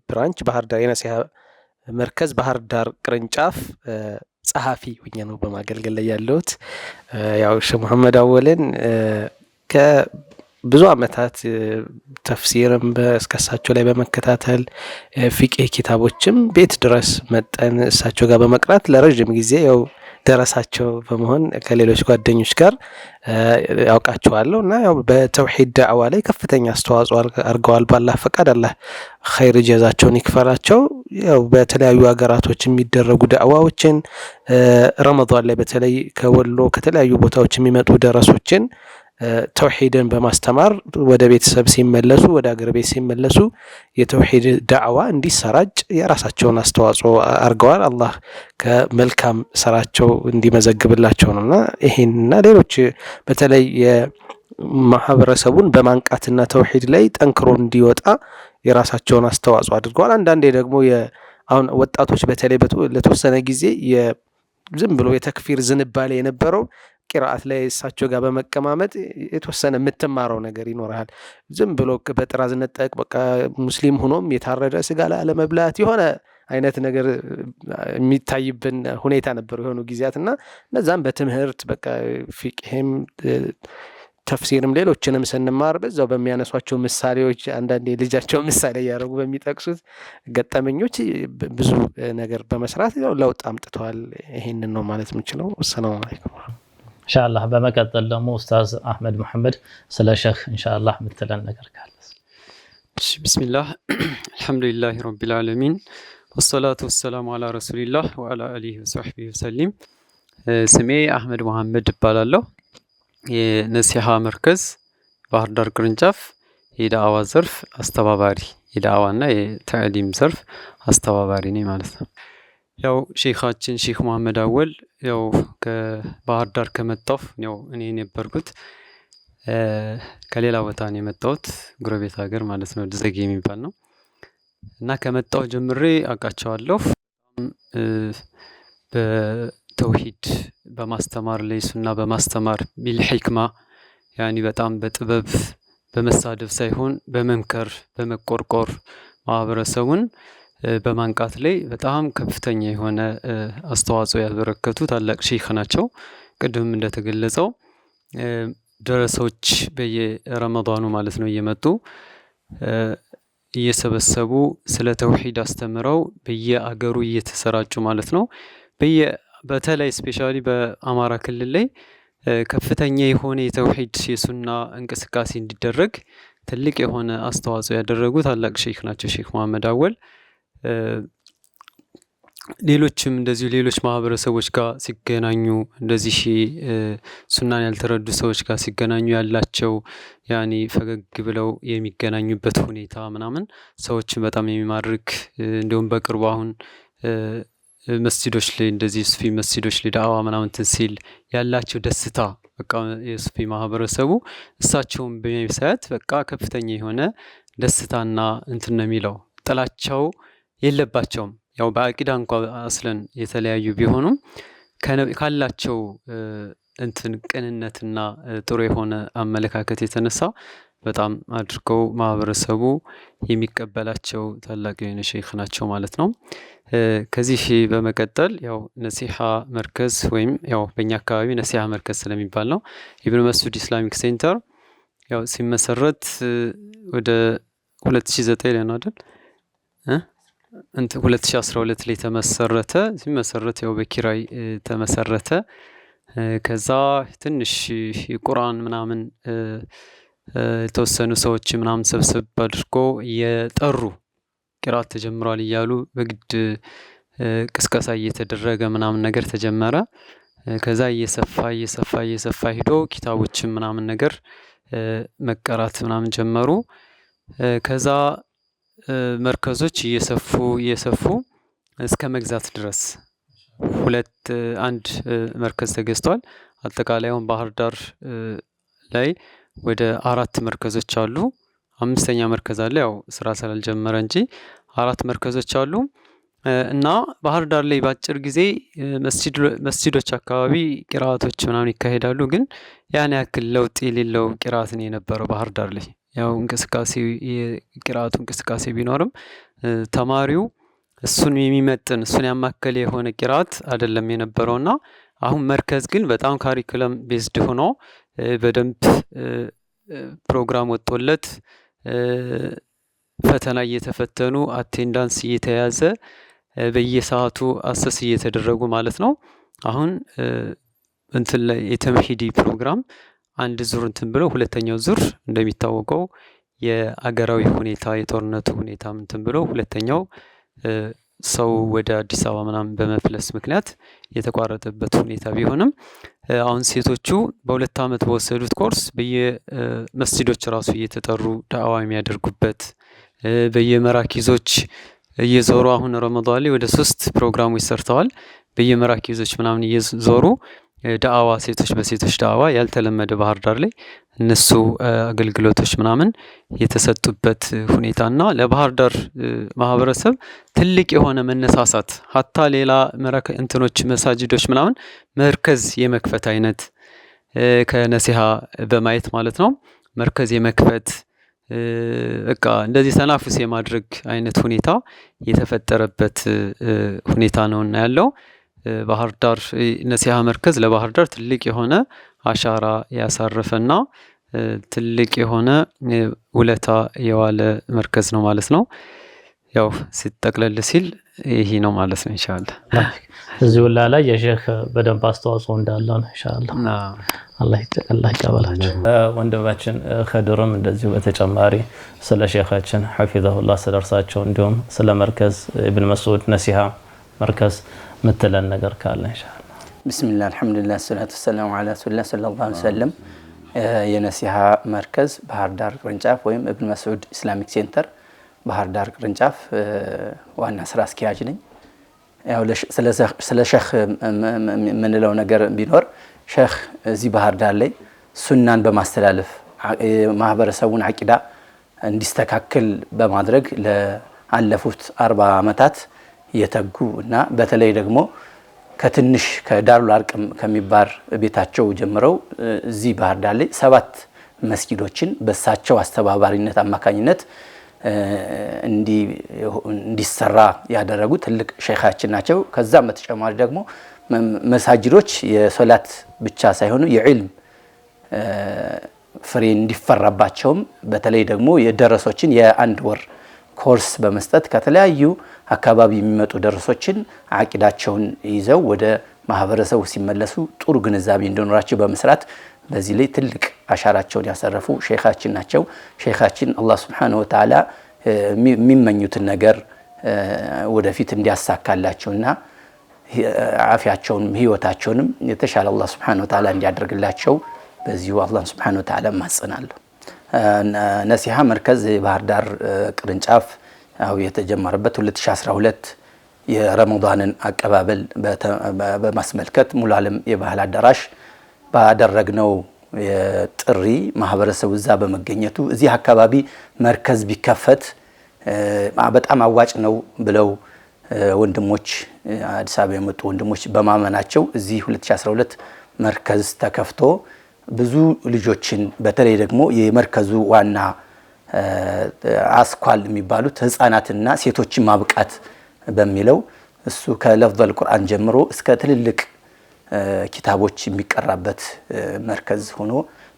برانش بحر دار ينسيها مركز بحر دار قرنጫፍ ጸሐፊ ሆኜ ነው በማገልገል ላይ ያለሁት ያው ሼህ መሐመድ አወልን ከብዙ አመታት ተፍሲርም በእስከሳቸው ላይ በመከታተል ፊቅህ ኪታቦችም ቤት ድረስ መጠን እሳቸው ጋር በመቅራት ለረጅም ጊዜ ያው ደረሳቸው በመሆን ከሌሎች ጓደኞች ጋር ያውቃቸዋለሁ እና ያው በተውሂድ ዳዕዋ ላይ ከፍተኛ አስተዋጽኦ አድርገዋል ባላህ ፈቃድ አላህ ኸይር ጀዛቸውን ይክፈላቸው ያው በተለያዩ ሀገራቶች የሚደረጉ ዳዕዋዎችን ረመዳን ላይ በተለይ ከወሎ ከተለያዩ ቦታዎች የሚመጡ ደረሶችን ተውሂድን በማስተማር ወደ ቤተሰብ ሲመለሱ ወደ ሀገር ቤት ሲመለሱ የተውሂድ ዳዕዋ እንዲሰራጭ የራሳቸውን አስተዋጽኦ አድርገዋል አላህ ከመልካም ስራቸው እንዲመዘግብላቸው ነውና ይሄንና ሌሎች በተለይ የማህበረሰቡን በማንቃትና ተውሂድ ላይ ጠንክሮ እንዲወጣ የራሳቸውን አስተዋጽኦ አድርገዋል አንዳንዴ ደግሞ አሁን ወጣቶች በተለይ ለተወሰነ ጊዜ ዝም ብሎ የተክፊር ዝንባሌ የነበረው ቂራአት ላይ እሳቸው ጋር በመቀማመጥ የተወሰነ የምትማረው ነገር ይኖራል ዝም ብሎ በጥራዝ ነጠቅ በቃ ሙስሊም ሆኖም የታረደ ስጋ ለመብላት የሆነ አይነት ነገር የሚታይብን ሁኔታ ነበር የሆኑ ጊዜያትና እነዛም በትምህርት በቃ ፊቅህም ተፍሲርም ሌሎችንም ስንማር በዛው በሚያነሷቸው ምሳሌዎች አንዳንዴ ልጃቸው ምሳሌ እያደረጉ በሚጠቅሱት ገጠመኞች ብዙ ነገር በመስራት ያው ለውጥ አምጥተዋል። ይሄንን ነው ማለት የምችለው። ወሰላሙ አለይኩም ኢንሻአላህ። በመቀጠል ደግሞ ኡስታዝ አህመድ መሐመድ ስለ ሸህ ኢንሻአላህ ምትለን ነገር ካለ። ቢስሚላህ አልሐምዱሊላሂ ረቢል ዓለሚን ወሰላቱ ወሰላሙ አላ ረሱሊላህ ወአላ አሊሂ ወሰህቢሂ ወሰለም። ስሜ አህመድ መሐመድ እባላለሁ። የነሲሃ መርከዝ ባህር ዳር ቅርንጫፍ የዳዕዋ ዘርፍ አስተባባሪ፣ የዳዕዋና የተዕሊም ዘርፍ አስተባባሪ ነኝ ማለት ነው። ያው ሼኻችን ሼክ መሐመድ አወል ያው ከባህር ዳር ከመጣሁ ያው እኔ ነበርኩት ከሌላ ቦታ ነው የመጣሁት፣ ጎረቤት ሀገር ማለት ነው፣ ድዘጌ የሚባል ነው። እና ከመጣሁ ጀምሬ አውቃቸዋለሁ። በተውሂድ በማስተማር ላይ ሱና በማስተማር ቢልሂክማ ያኒ በጣም በጥበብ በመሳደብ ሳይሆን በመምከር በመቆርቆር ማህበረሰቡን በማንቃት ላይ በጣም ከፍተኛ የሆነ አስተዋጽኦ ያበረከቱ ታላቅ ሼክ ናቸው። ቅድም እንደተገለጸው ደረሶች በየረመዳኑ ማለት ነው እየመጡ እየሰበሰቡ ስለ ተውሂድ አስተምረው በየአገሩ እየተሰራጩ ማለት ነው። በተለይ ስፔሻሊ በአማራ ክልል ላይ ከፍተኛ የሆነ የተውሂድ የሱና እንቅስቃሴ እንዲደረግ ትልቅ የሆነ አስተዋጽኦ ያደረጉ ታላቅ ሼክ ናቸው ሼክ መሐመድ አወል። ሌሎችም እንደዚሁ ሌሎች ማህበረሰቦች ጋር ሲገናኙ እንደዚህ ሱናን ያልተረዱ ሰዎች ጋር ሲገናኙ ያላቸው ያኒ ፈገግ ብለው የሚገናኙበት ሁኔታ ምናምን ሰዎችን በጣም የሚማርክ እንዲሁም በቅርቡ አሁን መስጂዶች ላይ እንደዚህ ሱፊ መስጂዶች ላይ ዳዕዋ ምናምን ሲል ያላቸው ደስታ በቃ የሱፊ ማህበረሰቡ እሳቸውን በሚያሳያት በቃ ከፍተኛ የሆነ ደስታና እንትን ነው የሚለው። ጥላቻው የለባቸውም። ያው በአቂዳ እንኳን አስለን የተለያዩ ቢሆኑም ካላቸው እንትን ቅንነትና ጥሩ የሆነ አመለካከት የተነሳ በጣም አድርገው ማህበረሰቡ የሚቀበላቸው ታላቅ የሆነ ሼክ ናቸው ማለት ነው። ከዚህ በመቀጠል ያው ነሲሃ መርከዝ ወይም ያው በእኛ አካባቢ ነሲሃ መርከዝ ስለሚባል ነው ኢብኑ መስዑድ ኢስላሚክ ሴንተር ያው ሲመሰረት ወደ 2009 ላይ ነው አይደል? 2012 ላይ ተመሰረተ። ሲመሰረት ያው በኪራይ ተመሰረተ። ከዛ ትንሽ የቁርአን ምናምን የተወሰኑ ሰዎች ምናምን ሰብሰብ አድርጎ የጠሩ ቂራት ተጀምሯል እያሉ በግድ ቅስቀሳ እየተደረገ ምናምን ነገር ተጀመረ። ከዛ እየሰፋ ሂዶ ኪታቦችን ምናምን ነገር መቀራት ምናምን ጀመሩ። ከዛ መርከዞች እየሰፉ እስከ መግዛት ድረስ አንድ መርከዝ ተገዝቷል። አጠቃላይ አሁን ባህር ዳር ላይ ወደ 4 መርከዞች አሉ። 5ኛ መርከዝ አለ ያው ስራ ስላልጀመረ እንጂ 4 መርከዞች አሉ። እና ባህር ዳር ላይ በአጭር ጊዜ መስጂዶች አካባቢ ቂራአቶች ምናምን ይካሄዳሉ። ግን ያን ያክል ለውጥ የሌለው ቂራአት ነው የነበረው ባህር ዳር ላይ። ያው እንቅስቃሴ የቂራአቱ እንቅስቃሴ ቢኖርም ተማሪው እሱን የሚመጥን እሱን ያማከለ የሆነ ቂራአት አይደለም የነበረውና አሁን መርከዝ ግን በጣም ካሪኩለም ቤዝድ ሆኖ በደንብ ፕሮግራም ወጥቶለት ፈተና እየተፈተኑ አቴንዳንስ እየተያዘ በየሰዓቱ አሰስ እየተደረጉ ማለት ነው። አሁን እንትን ላይ የተምሂዲ ፕሮግራም አንድ ዙር እንትን ብሎ ሁለተኛው ዙር እንደሚታወቀው የአገራዊ ሁኔታ የጦርነቱ ሁኔታ እንትን ብሎ ሁለተኛው ሰው ወደ አዲስ አበባ ምናምን በመፍለስ ምክንያት የተቋረጠበት ሁኔታ ቢሆንም አሁን ሴቶቹ በ2 ዓመት በወሰዱት ኮርስ በየመስጂዶች ራሱ እየተጠሩ ዳዕዋ የሚያደርጉበት በየመራኪዞች እየዞሩ አሁን ረመዳን ላይ ወደ 3 ፕሮግራሞች ሰርተዋል። በየመራኪዞች ምናምን እየዞሩ ዳዕዋ ሴቶች በሴቶች ዳዕዋ ያልተለመደ ባህር ዳር ላይ እነሱ አገልግሎቶች ምናምን የተሰጡበት ሁኔታና ለባህር ዳር ማህበረሰብ ትልቅ የሆነ መነሳሳት ሀታ ሌላ እንትኖች መሳጅዶች ምናምን መርከዝ የመክፈት አይነት ከነሲሃ በማየት ማለት ነው መርከዝ የመክፈት በቃ እንደዚህ ተናፉስ የማድረግ አይነት ሁኔታ የተፈጠረበት ሁኔታ ነውና ያለው ባህር ዳር ነሲሃ መርከዝ ለባህር ዳር ትልቅ የሆነ አሻራ ያሳረፈና ትልቅ የሆነ ውለታ የዋለ መርከዝ ነው ማለት ነው። ያው ሲጠቅለል ሲል ይሄ ነው ማለት ነው ኢንሻአላህ። እዚህ ሁላ ላይ የሼክ በደንብ አስተዋጽኦ እንዳለ ነው ኢንሻአላህ። አላህ ይቀበላቸው። ወንድማችን ኸድርም እንደዚሁ በተጨማሪ ስለ ሼኻችን ሐፊዘሁላህ ስለርሳቸው እንዲሁም ስለ መርከዝ ኢብን መስዑድ ነሲሃ መርከዝ ምትለን ነገር ካለ ኢንሻአላህ። ቢስሚላህ አልሐምዱሊላህ ሰላቱ ወሰላሙ ዐላ ረሱሊላህ ሰለላሁ ዐለይሂ ወሰለም። የነሲሃ መርከዝ ባህር ዳር ቅርንጫፍ ወይም ኢብን መስዑድ ኢስላሚክ ሴንተር ባህር ዳር ቅርንጫፍ ዋና ስራ አስኪያጅ ነኝ። ያው ስለ ሼክ የምንለው ነገር ቢኖር ሼክ እዚህ ባህር ዳር ላይ ሱናን በማስተላለፍ ማህበረሰቡን አቂዳ እንዲስተካከል በማድረግ ለአለፉት 40 ዓመታት የተጉ እና በተለይ ደግሞ ከትንሽ ከዳሩል አርቀም ከሚባር ቤታቸው ጀምረው እዚህ ባህር ዳር ላይ 7 መስጊዶችን በሳቸው አስተባባሪነት አማካኝነት እንዲሰራ ያደረጉ ትልቅ ሼኻችን ናቸው። ከዛም በተጨማሪ ደግሞ መሳጅዶች የሶላት ብቻ ሳይሆኑ የዒልም ፍሬ እንዲፈራባቸውም በተለይ ደግሞ የደረሶችን የ1 ወር ኮርስ በመስጠት ከተለያዩ አካባቢ የሚመጡ ደረሶችን አቂዳቸውን ይዘው ወደ ማህበረሰቡ ሲመለሱ ጥሩ ግንዛቤ እንዲኖራቸው በመስራት በዚህ ላይ ትልቅ አሻራቸውን ያሰረፉ ሼኻችን ናቸው። ሼኻችን አላህ Subhanahu Wa Ta'ala የሚመኙትን ነገር ወደፊት እንዲያሳካላቸውና አፊያቸውንም ህይወታቸውንም የተሻለ አላህ Subhanahu Wa Ta'ala እንዲያደርግላቸው በዚሁ አላህ Subhanahu Wa Ta'ala ማጸናለሁ። ነሲሃ መርከዝ ባህር ዳር ቅርንጫፍ ያው የተጀመረበት 2012 የረመዳንን አቀባበል በማስመልከት ሙሉ ዓለም የባህል አዳራሽ ባደረግነው የጥሪ ማህበረሰቡ እዛ በመገኘቱ እዚህ አካባቢ መርከዝ ቢከፈት በጣም አዋጭ ነው ብለው ወንድሞች አዲስ አበባ የመጡ ወንድሞች በማመናቸው እዚህ 2012 መርከዝ ተከፍቶ ብዙ ልጆችን በተለይ ደግሞ የመርከዙ ዋና አስኳል የሚባሉት ህፃናትና ሴቶችን ማብቃት በሚለው እሱ ከለፍዘል ቁርአን ጀምሮ እስከ ትልልቅ ኪታቦች የሚቀራበት መርከዝ ሆኖ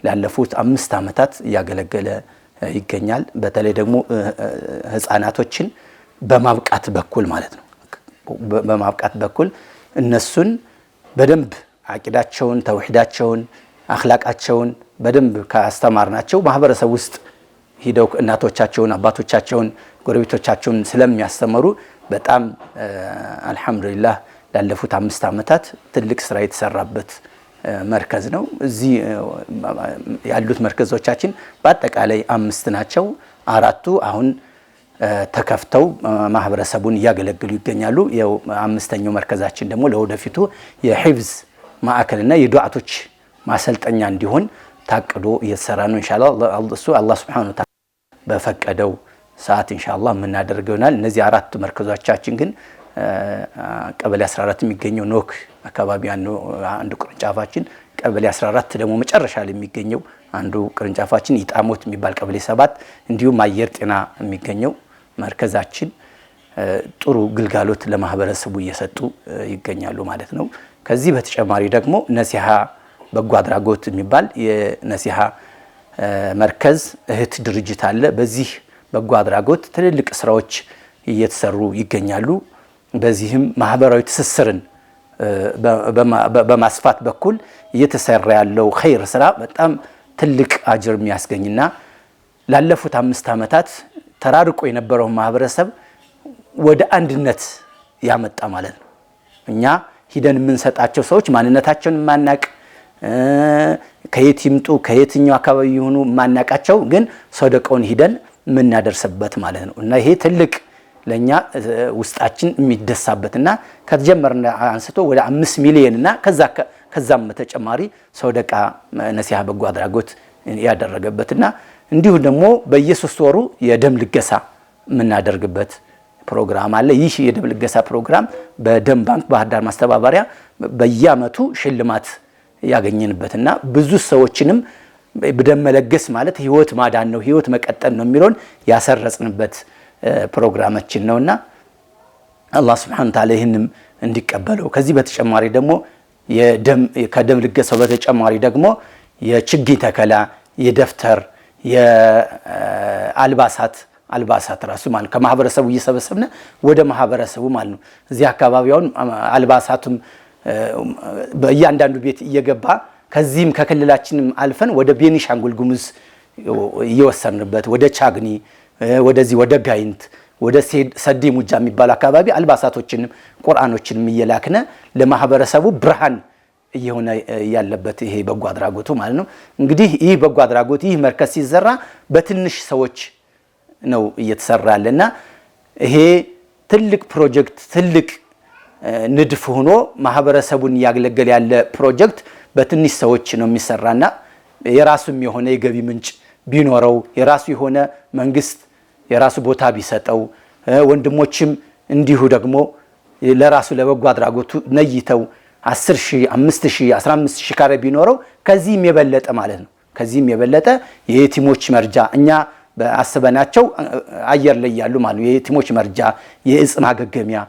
ላለፉት 5 ዓመታት ያገለገለ ይገኛል። በተለይ ደግሞ ህፃናቶችን በማብቃት በኩል ማለት ነው። በማብቃት በኩል እነሱን በደንብ አቂዳቸውን፣ ተውሂዳቸውን፣ አኽላቃቸውን በደንብ ካስተማርናቸው ማህበረሰብ ውስጥ ሂደው እናቶቻቸውን፣ አባቶቻቸውን፣ ጎረቤቶቻቸውን ስለሚያስተምሩ በጣም አልহামዱሊላህ ላለፉት 5 ዓመታት ትልቅ ስራ የተሰራበት መርከዝ ነው። እዚህ ያሉት መርከዞቻችን በአጠቃላይ 5 ናቸው። 4ቱ አሁን ተከፍተው ማህበረሰቡን ያገለግሉ ይገኛሉ። ያው 5ኛው መርከዛችን ደግሞ ለወደፊቱ የሂፍዝ ማዕከልና የዱዓቶች ማሰልጠኛ እንዲሆን ታቅዶ እየተሰራ ነው። ኢንሻአላህ አላህ Subhanahu Wa Ta'ala በፈቀደው ሰዓት ኢንሻአላህ የምናደርገው ይሆናል። እነዚህ 4 መርከዞቻችን ግን ቀበሌ 14 የሚገኘው ኖክ አካባቢ አንዱ ቅርንጫፋችን፣ ቀበሌ 14 ደግሞ መጨረሻ ላይ የሚገኘው አንዱ ቅርንጫፋችን ኢጣሞት የሚባል ቀበሌ 7 እንዲሁም አየር ጤና የሚገኘው መርከዛችን ጥሩ ግልጋሎት ለማህበረሰቡ እየሰጡ ይገኛሉ ማለት ነው። ከዚህ በተጨማሪ ደግሞ ነሲሃ በጎ አድራጎት የሚባል የነሲሃ መርከዝ እህት ድርጅት አለ። በዚህ በጎ አድራጎት ትልልቅ ስራዎች እየተሰሩ ይገኛሉ። በዚህም ማህበራዊ ትስስርን በማስፋት በኩል እየተሰራ ያለው ኸይር ስራ በጣም ትልቅ አጅር የሚያስገኝና ላለፉት 5 ዓመታት ተራርቆ የነበረው ማህበረሰብ ወደ አንድነት ያመጣ ማለት ነው። እኛ ሂደን የምንሰጣቸው ሰዎች ማንነታቸውን ማናቅ ከየት ይምጡ ከየትኛው አካባቢ ይሆኑ ማናቃቸው ግን ሰደቃውን ሂደን የምናደርስበት ማለት ነው። እና ይሄ ትልቅ ለኛ ውስጣችን የሚደሳበትና ከተጀመረና አንስቶ ወደ 5 ሚሊዮን እና ከዛም ተጨማሪ ሰደቃ ነሲሃ በጎ አድራጎት ያደረገበትና እንዲሁ ደግሞ በየ3 ወሩ የደም ልገሳ የምናደርግበት ፕሮግራም አለ። ይህ የደም ልገሳ ፕሮግራም በደም ባንክ ባህር ዳር ማስተባበሪያ በየአመቱ ሽልማት ያገኘንበትና ብዙ ሰዎችንም በደም መለገስ ማለት ህይወት ማዳን ነው፣ ህይወት መቀጠል ነው የሚለውን ያሰረጽንበት ፕሮግራማችን ነውና አላህ Subhanahu Wa Ta'ala ይህንም እንዲቀበለው ከዚህ በተጨማሪ ደግሞ ከደም ልገሳው በተጨማሪ ደግሞ የችግኝ ተከላ የደፍተር የአልባሳት ራሱ ማለት ከማህበረሰቡ እየሰበሰብነ ወደ ማህበረሰቡ ማለት ነው። እዚህ አካባቢውን አልባሳቱም በእያንዳንዱ ቤት እየገባ ከዚህም ከክልላችንም አልፈን ወደ ቤኒሻንጉል ጉሙዝ እየወሰንበት ወደ ቻግኒ ወደዚህ ወደ ጋይንት ወደ ሰዲ ሙጃ የሚባል አካባቢ አልባሳቶችንም ቁርአኖችንም እየላክነ ለማህበረሰቡ ብርሃን እየሆነ ያለበት ይሄ በጎ አድራጎቱ ማለት ነው። እንግዲህ ይህ በጎ አድራጎት ይህ መርከዝ ሲዘራ በትንሽ ሰዎች ነው እየተሰራለና ይሄ ትልቅ ፕሮጀክት ትልቅ ንድፍ ሆኖ ማህበረሰቡን ያገለገለ ያለ ፕሮጀክት በትንሽ ሰዎች ነው የሚሰራና የራሱም የሆነ የገቢ ምንጭ ቢኖረው የራሱ የሆነ መንግስት የራሱ ቦታ ቢሰጠው ወንድሞችም እንዲሁ ደግሞ ለራሱ ለበጎ አድራጎቱ ነይተው 10,000 5,000 15,000 ካሬ ቢኖረው ከዚህም የበለጠ ማለት ነው። ከዚህም የበለጠ የየቲሞች መርጃ እኛ በአስበናቸው አየር ላይ ያሉ ማለት ነው። የየቲሞች መርጃ የእጽ ማገገሚያ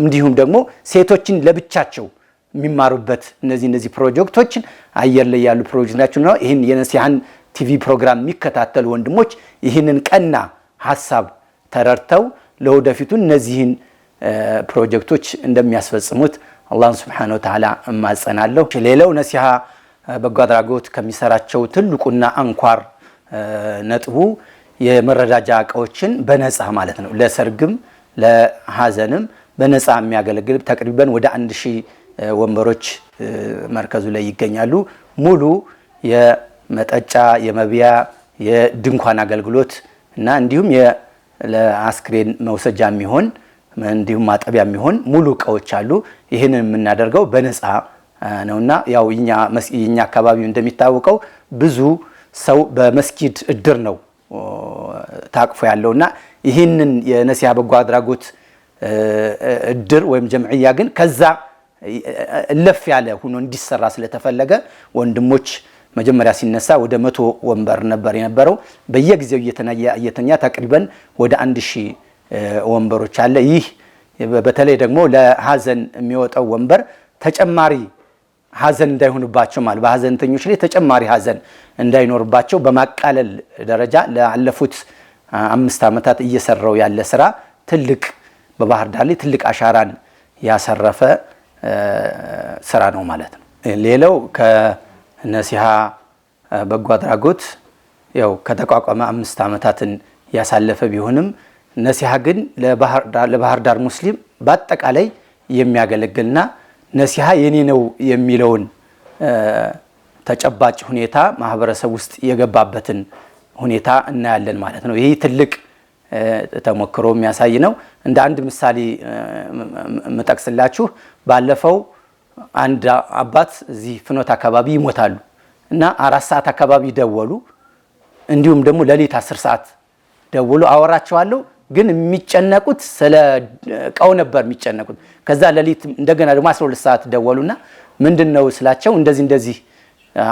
እንዲሁም ደግሞ ሴቶችን ለብቻቸው የሚማሩበት እነዚህ ፕሮጀክቶችን አየር ላይ ያሉ ፕሮጀክቶች ናቸው ነው። ይሄን የነሲሃን ቲቪ ፕሮግራም የሚከታተሉ ወንድሞች ይህንን ቀና ሐሳብ ተረድተው ለወደፊቱ እነዚህን ፕሮጀክቶች እንደሚያስፈጽሙት አላህን Subhanahu Wa Ta'ala እማጸናለሁ። ሌላው ነሲሃ በጎ አድራጎት ከሚሰራቸው ትልቁና አንኳር ነጥቡ የመረዳጃ እቃዎችን በነፃ ማለት ነው ለሰርግም ለሐዘንም በነፃ የሚያገለግል ተቅሪበን ወደ 1000 ወንበሮች መርከዙ ላይ ይገኛሉ። ሙሉ የመጠጫ የመብያ የድንኳን አገልግሎት እና እንዲሁም ለአስክሬን መውሰጃ የሚሆን እንዲሁም ማጠቢያ የሚሆን ሙሉ እቃዎች አሉ። ይሄንን የምናደርገው በነፃ ነውና ያው የኛ አካባቢ እንደሚታወቀው ብዙ ሰው በመስጊድ እድር ነው ታቅፎ ያለውና ይህንን የነሲሃ በጎ አድራጎት እድር ወይም ጀምዕያ ግን ከዛ ለፍ ያለ ሆኖ እንዲሰራ ስለተፈለገ ወንድሞች መጀመሪያ ሲነሳ ወደ 100 ወንበር ነበር የነበረው። በየጊዜው እየተኛ ተቅሪበን ወደ 1000 ወንበሮች አለ። ይህ በተለይ ደግሞ ለሐዘን የሚወጣው ወንበር ተጨማሪ ሐዘን እንዳይሆንባቸው ማለት በሐዘንተኞች ላይ ተጨማሪ ሐዘን እንዳይኖርባቸው በማቃለል ደረጃ ለአለፉት 5 ዓመታት እየሰራው ያለ ስራ ትልቅ በባህር ዳር ላይ ትልቅ አሻራን ያሰረፈ ስራ ነው ማለት ነው። ሌላው ከነሲሃ በጎ አድራጎት ያው ከተቋቋመ 5 ዓመታትን ያሳለፈ ቢሆንም ነሲሃ ግን ለባህር ዳር ሙስሊም በአጠቃላይ የሚያገለግልና ነሲሃ የኔ ነው የሚለውን ተጨባጭ ሁኔታ ማህበረሰብ ውስጥ የገባበትን ሁኔታ እናያለን ማለት ነው። ይሄ ትልቅ ተሞክሮ የሚያሳይ ነው። እንደ አንድ ምሳሌ መጠቅስላችሁ ባለፈው አንድ አባት እዚህ ፍኖት አካባቢ ይሞታሉ እና 4 ሰዓት አካባቢ ደወሉ። እንዲሁም ደግሞ ለሊት 10 ሰዓት ደወሉ። አወራቸዋለሁ ግን የሚጨነቁት ስለ እቃው ነበር የሚጨነቁት። ከዛ ለሊት እንደገና ደግሞ 12 ሰዓት ደወሉና ምንድነው ስላቸው እንደዚህ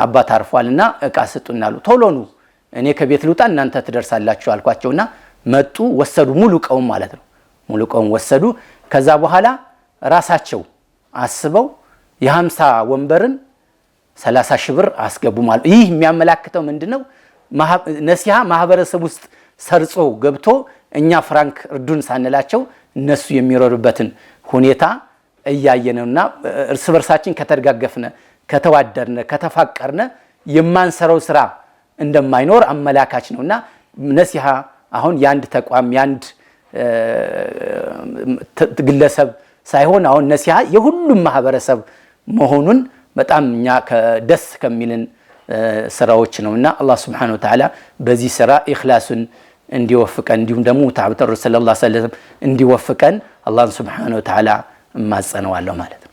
አባት አርፏልና እቃ ስጡናሉ። ቶሎ ነው እኔ ከቤት ልውጣ እናንተ ትደርሳላችሁ አልኳቸውና መጡ። ወሰዱ ሙሉ እቃውን ማለት ነው። ሙሉ እቃውን ወሰዱ። ከዛ በኋላ ራሳቸው አስበው የ50 ወንበርን 30 ሺህ ብር አስገቡ ማለት። ይህ የሚያመላክተው ምንድነው? ነሲሃ ማህበረሰብ ውስጥ ሰርጾ ገብቶ እኛ ፍራንክ እርዱን ሳንላቸው እነሱ የሚሮሩበትን ሁኔታ እያየነውና እርስ በርሳችን ከተደጋገፍነ ከተዋደርነ ከተፋቀርነ የማንሰራው ስራ እንደማይኖር አመላካች ነውና ነሲሃ አሁን ያንድ ተቋም ያንድ ግለሰብ ሳይሆን አሁን ነሲሃ የሁሉም ማህበረሰብ መሆኑን በጣም እኛ ደስ ከሚልን ስራዎች ነውና አላህ Subhanahu Wa Ta'ala በዚህ ስራ ኢኽላሱን እንዲወፍቀን እንዲሁም ደግሞ ተዓበተ ረሱል ሰለላሁ ዐለይሂ ወሰለም እንዲወፍቀን አላህ Subhanahu Wa Ta'ala እማጸነዋለሁ ማለት ነው።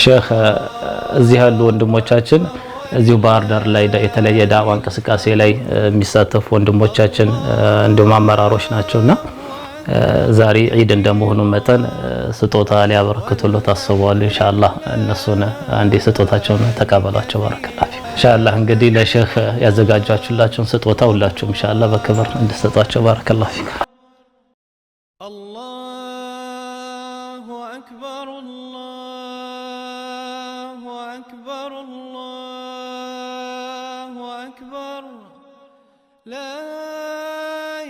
ሼክ እዚህ ያሉ ወንድሞቻችን እዚሁ ባህር ዳር ላይ የተለየ ዳዋ እንቅስቃሴ ላይ የሚሳተፉ ወንድሞቻችን እንዲሁም አመራሮች ናቸውና ዛሬ ዒድ እንደመሆኑ መጠን ስጦታ ሊያበረክቱሉ ታስበዋል። ኢንሻአላህ እነሱን አንዴ ስጦታቸውን ተቀበሏቸው። ባረከላሁ ኢንሻአላህ እንግዲህ ለሼክ ያዘጋጃችሁላችሁን ስጦታ ሁላችሁም ኢንሻአላህ በክብር እንድትሰጧቸው። ባረከላሁ ፊክ። لا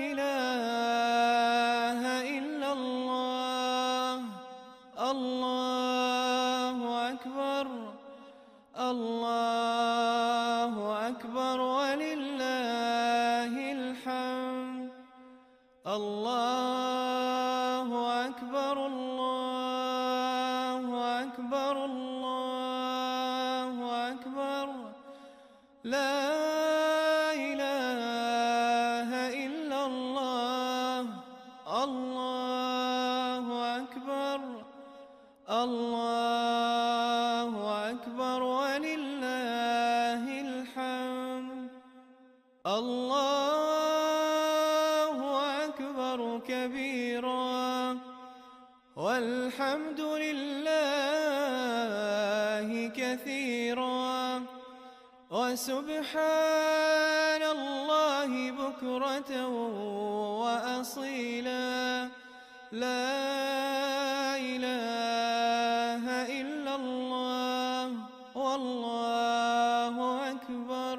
إله إلا الله الله أكبر الله أكبر ولله الحمد الله أكبر الله أكبر الله أكبر لا إله إلا الله الله أكبر الله أكبر ولله الحمد الله أكبر كبيرا والحمد لله كثيرا وسبحان الله بكرة وأصيلا لا إله إلا الله والله أكبر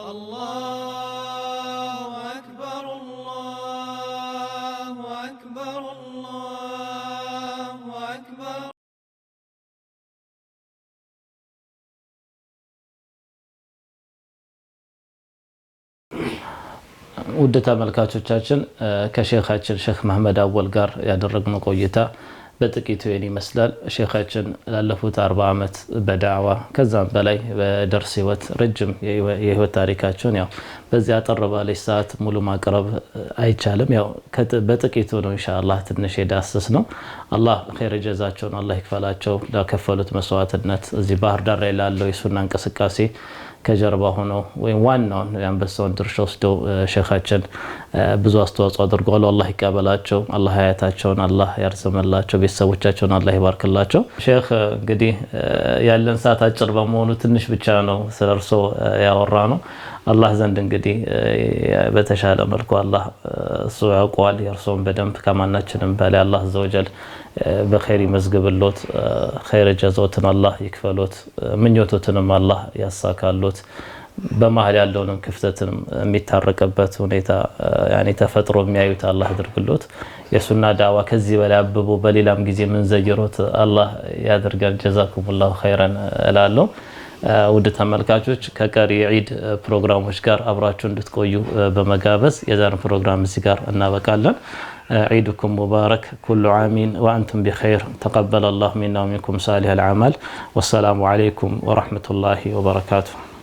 الله أكبر الله أكبر الله أكبر ውድ ተመልካቾቻችን ከሼኻችን ሼክ መሐመድ አወል ጋር ያደረግነው ቆይታ በጥቂቱ ይህን ይመስላል። ሼኻችን ላለፉት 40 ዓመት በዳዕዋ ከዛም በላይ በደርስ ህይወት ረጅም የህይወት ታሪካቸውን ያው በዚያ አጠር ባለች ሰዓት ሙሉ ማቅረብ አይቻልም። ያው በጥቂቱ ነው ኢንሻአላህ ትንሽ የዳሰስ ነው። አላህ ኸይር ጀዛቸውን አላህ ይክፈላቸው ለከፈሉት መስዋዕትነት እዚህ ባህር ዳር ላይ ላለው የሱና እንቅስቃሴ ከጀርባ ሆነው ወይም ዋናውን የአንበሳውን ድርሻ ወስደው ሼኻችን ብዙ አስተዋጽኦ አድርገዋል። አላህ ይቀበላቸው፣ አላህ ሀያታቸውን አላህ ያርዝምላቸው፣ ቤተሰቦቻቸውን አላህ ይባርክላቸው። ሼኽ እንግዲህ ያለን ሰዓት አጭር በመሆኑ ትንሽ ብቻ ነው ስለ እርሶ ያወራ ነው። አላህ ዘንድ እንግዲህ በተሻለ መልኩ አላህ እሱ ያውቀዋል የእርሶን በደንብ ከማናችንም በላይ አላህ ዘወጀል በኸይር ይመዝግብሎት፣ ኸይር ጀዛዎትን አላህ ይክፈሎት፣ ምኞቶትንም አላህ ያሳካሎት፣ በመሃል ያለውንም ክፍተትንም የሚታረቅበት ሁኔታ ያኔ ተፈጥሮ የሚያዩት አላህ ያድርግሎት። የሱና ዳዋ ከዚህ በላይ አብቦ በሌላም ጊዜ ምን ዘይሮት አላህ ያድርገን። ጀዛኩሙላሁ ኸይረን እላለሁ። ውድ ተመልካቾች ከቀሪ ዒድ ፕሮግራሞች ጋር አብራችሁ እንድትቆዩ በመጋበዝ የዛሬን ፕሮግራም እዚህ ጋር እናበቃለን። عيدكم مبارك كل عام وأنتم بخير تقبل الله منا ومنكم صالح الأعمال والسلام عليكم ورحمة الله وبركاته.